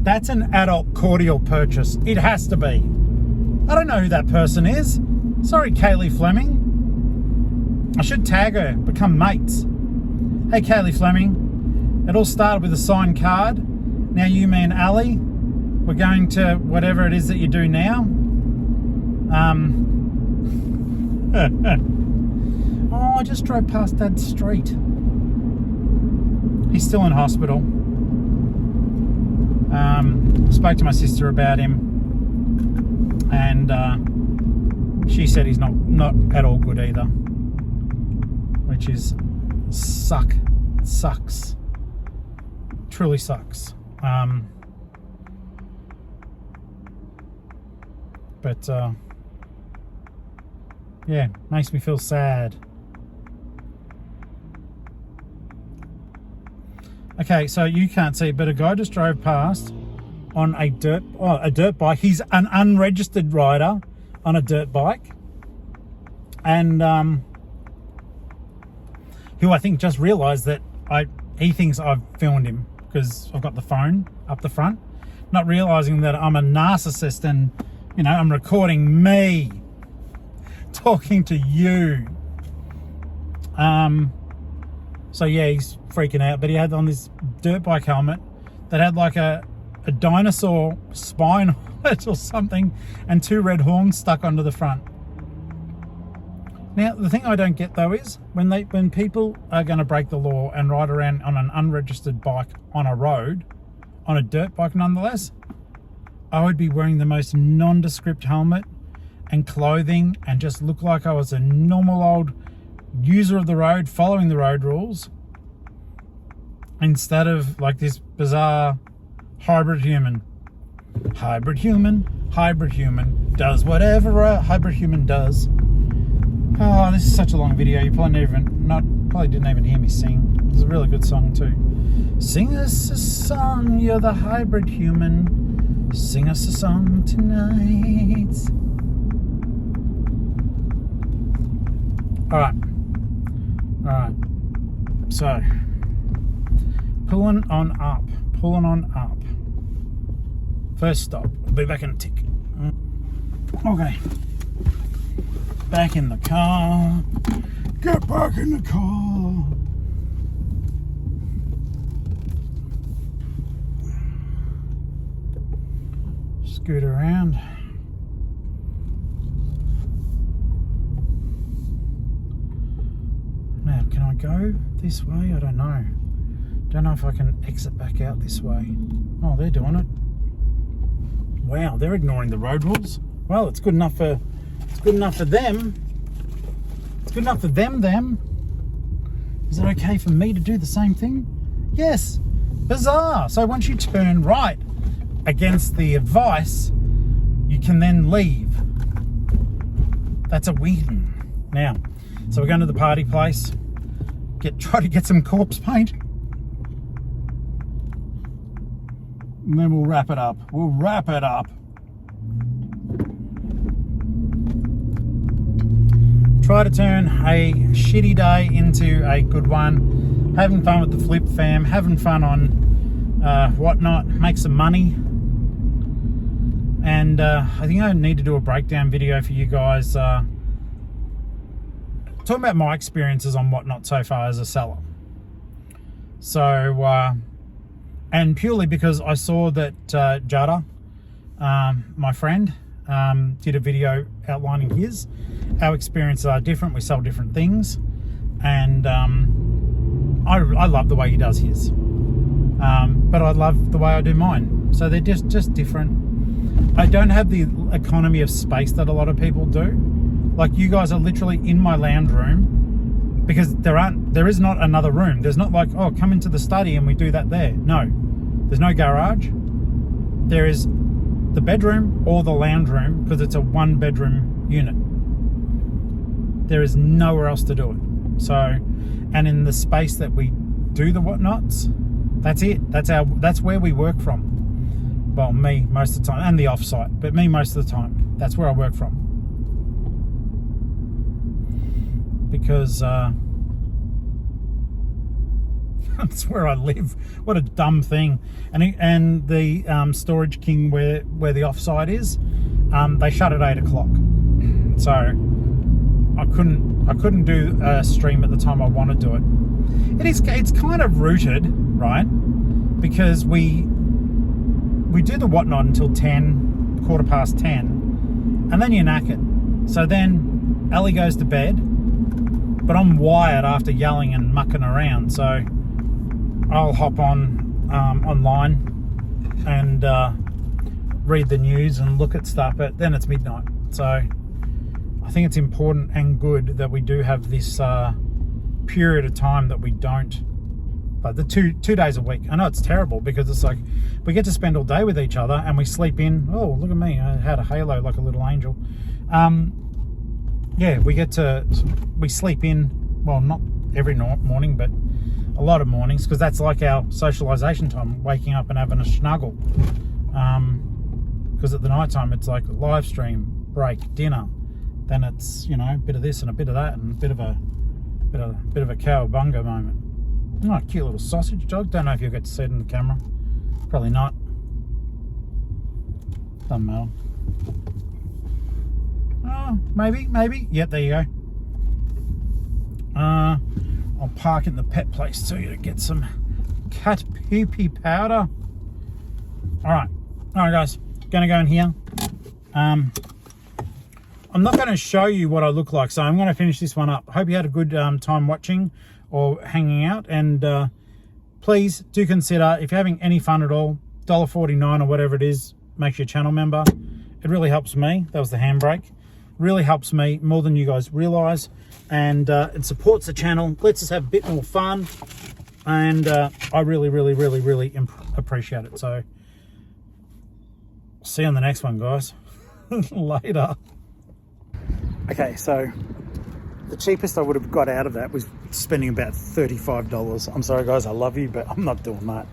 that's an adult cordial purchase. It has to be. I don't know who that person is. Sorry, Kaylee Fleming. I should tag her, become mates. Hey, Kaylee Fleming. It all started with a signed card. Now you, me and Ali, we're going to whatever it is that you do now. Oh, I just drove past Dad's street. He's still in hospital. Spoke to my sister about him, and she said he's not at all good either, which is sucks. Truly sucks. But yeah, makes me feel sad. Okay, so you can't see it, but a guy just drove past on a dirt bike. He's an unregistered rider on a dirt bike, and who I think just realised that he thinks I've filmed him because I've got the phone up the front, not realising that I'm a narcissist and, you know, I'm recording me talking to you. So yeah, he's freaking out, but he had on this dirt bike helmet that had like a dinosaur spine on it or something, and 2 red horns stuck onto the front. Now, the thing I don't get though is when people are going to break the law and ride around on an unregistered bike on a road, on a dirt bike nonetheless, I would be wearing the most nondescript helmet and clothing and just look like I was a normal old user of the road, following the road rules, instead of like this bizarre hybrid human does whatever a hybrid human does. Oh, this is such a long video. You probably didn't even hear me sing. It's a really good song too. Sing us a song, you're the hybrid human. Sing us a song tonight. All right. So, pulling on up. First stop. I'll be back in a tick. Okay. Back in the car. Get back in the car. Scoot around. Now, can I go this way? I don't know. Don't know if I can exit back out this way. Oh, they're doing it. Wow, they're ignoring the road rules. Well, it's good enough for them. It's good enough for them. Is it okay for me to do the same thing? Yes. Bizarre. So once you turn right against the advice, you can then leave. That's a win. Now, so we're going to the party place. Try to get some corpse paint. And then we'll wrap it up. Try to turn a shitty day into a good one. Having fun with the Flip fam. Having fun on whatnot. Make some money. And I think I need to do a breakdown video for you guys. Talking about my experiences on whatnot so far as a seller. So, and purely because I saw that Jada, my friend, did a video outlining his. Our experiences are different. We sell different things, and I love the way he does his, but I love the way I do mine. So they're just different. I don't have the economy of space that a lot of people do. Like, you guys are literally in my lounge room because there is not another room. There's not like, oh, come into the study and we do that there. No, there's no garage. There is the bedroom or the lounge room because it's a 1-bedroom unit. There is nowhere else to do it. So, and in the space that we do the whatnots, that's it. That's where we work from. Well, me most of the time, and the offsite, but me most of the time. That's where I work from. Because That's where I live. What a dumb thing. And the Storage King where the offsite is, they shut at 8 o'clock. So I couldn't do a stream at the time I want to do it. It's kind of rooted, right? Because we do the whatnot until 10, quarter past 10, and then you're knackered. So then Ellie goes to bed, but I'm wired after yelling and mucking around. So I'll hop on online and read the news and look at stuff, but then it's midnight. So I think it's important and good that we do have this period of time that we don't, like the two days a week. I know it's terrible because it's like we get to spend all day with each other and we sleep in. Oh, look at me, I had a halo like a little angel. Yeah, we sleep in, well, not every morning, but a lot of mornings, because that's like our socialization time, waking up and having a snuggle. Because at the night time it's like live stream, break, dinner, then it's, you know, a bit of this and a bit of that and a bit of a cowabunga moment. Oh, cute little sausage dog. Don't know if you'll get to see it in the camera. Probably not. Doesn't matter. Oh, maybe. Yep, there you go. I'll park in the pet place too to get some cat pee-pee powder. Alright guys, gonna go in here. I'm not going to show you what I look like, so I'm going to finish this one up. Hope you had a good time watching or hanging out, and please do consider, if you're having any fun at all, $1.49 or whatever it is, make you a channel member. It really helps me. That was the handbrake. Really helps me more than you guys realise, and it supports the channel, lets us have a bit more fun, and I really appreciate it. So see you on the next one, guys. Later. Okay, so the cheapest I would have got out of that was spending about $35. I'm sorry guys, I love you, but I'm not doing that.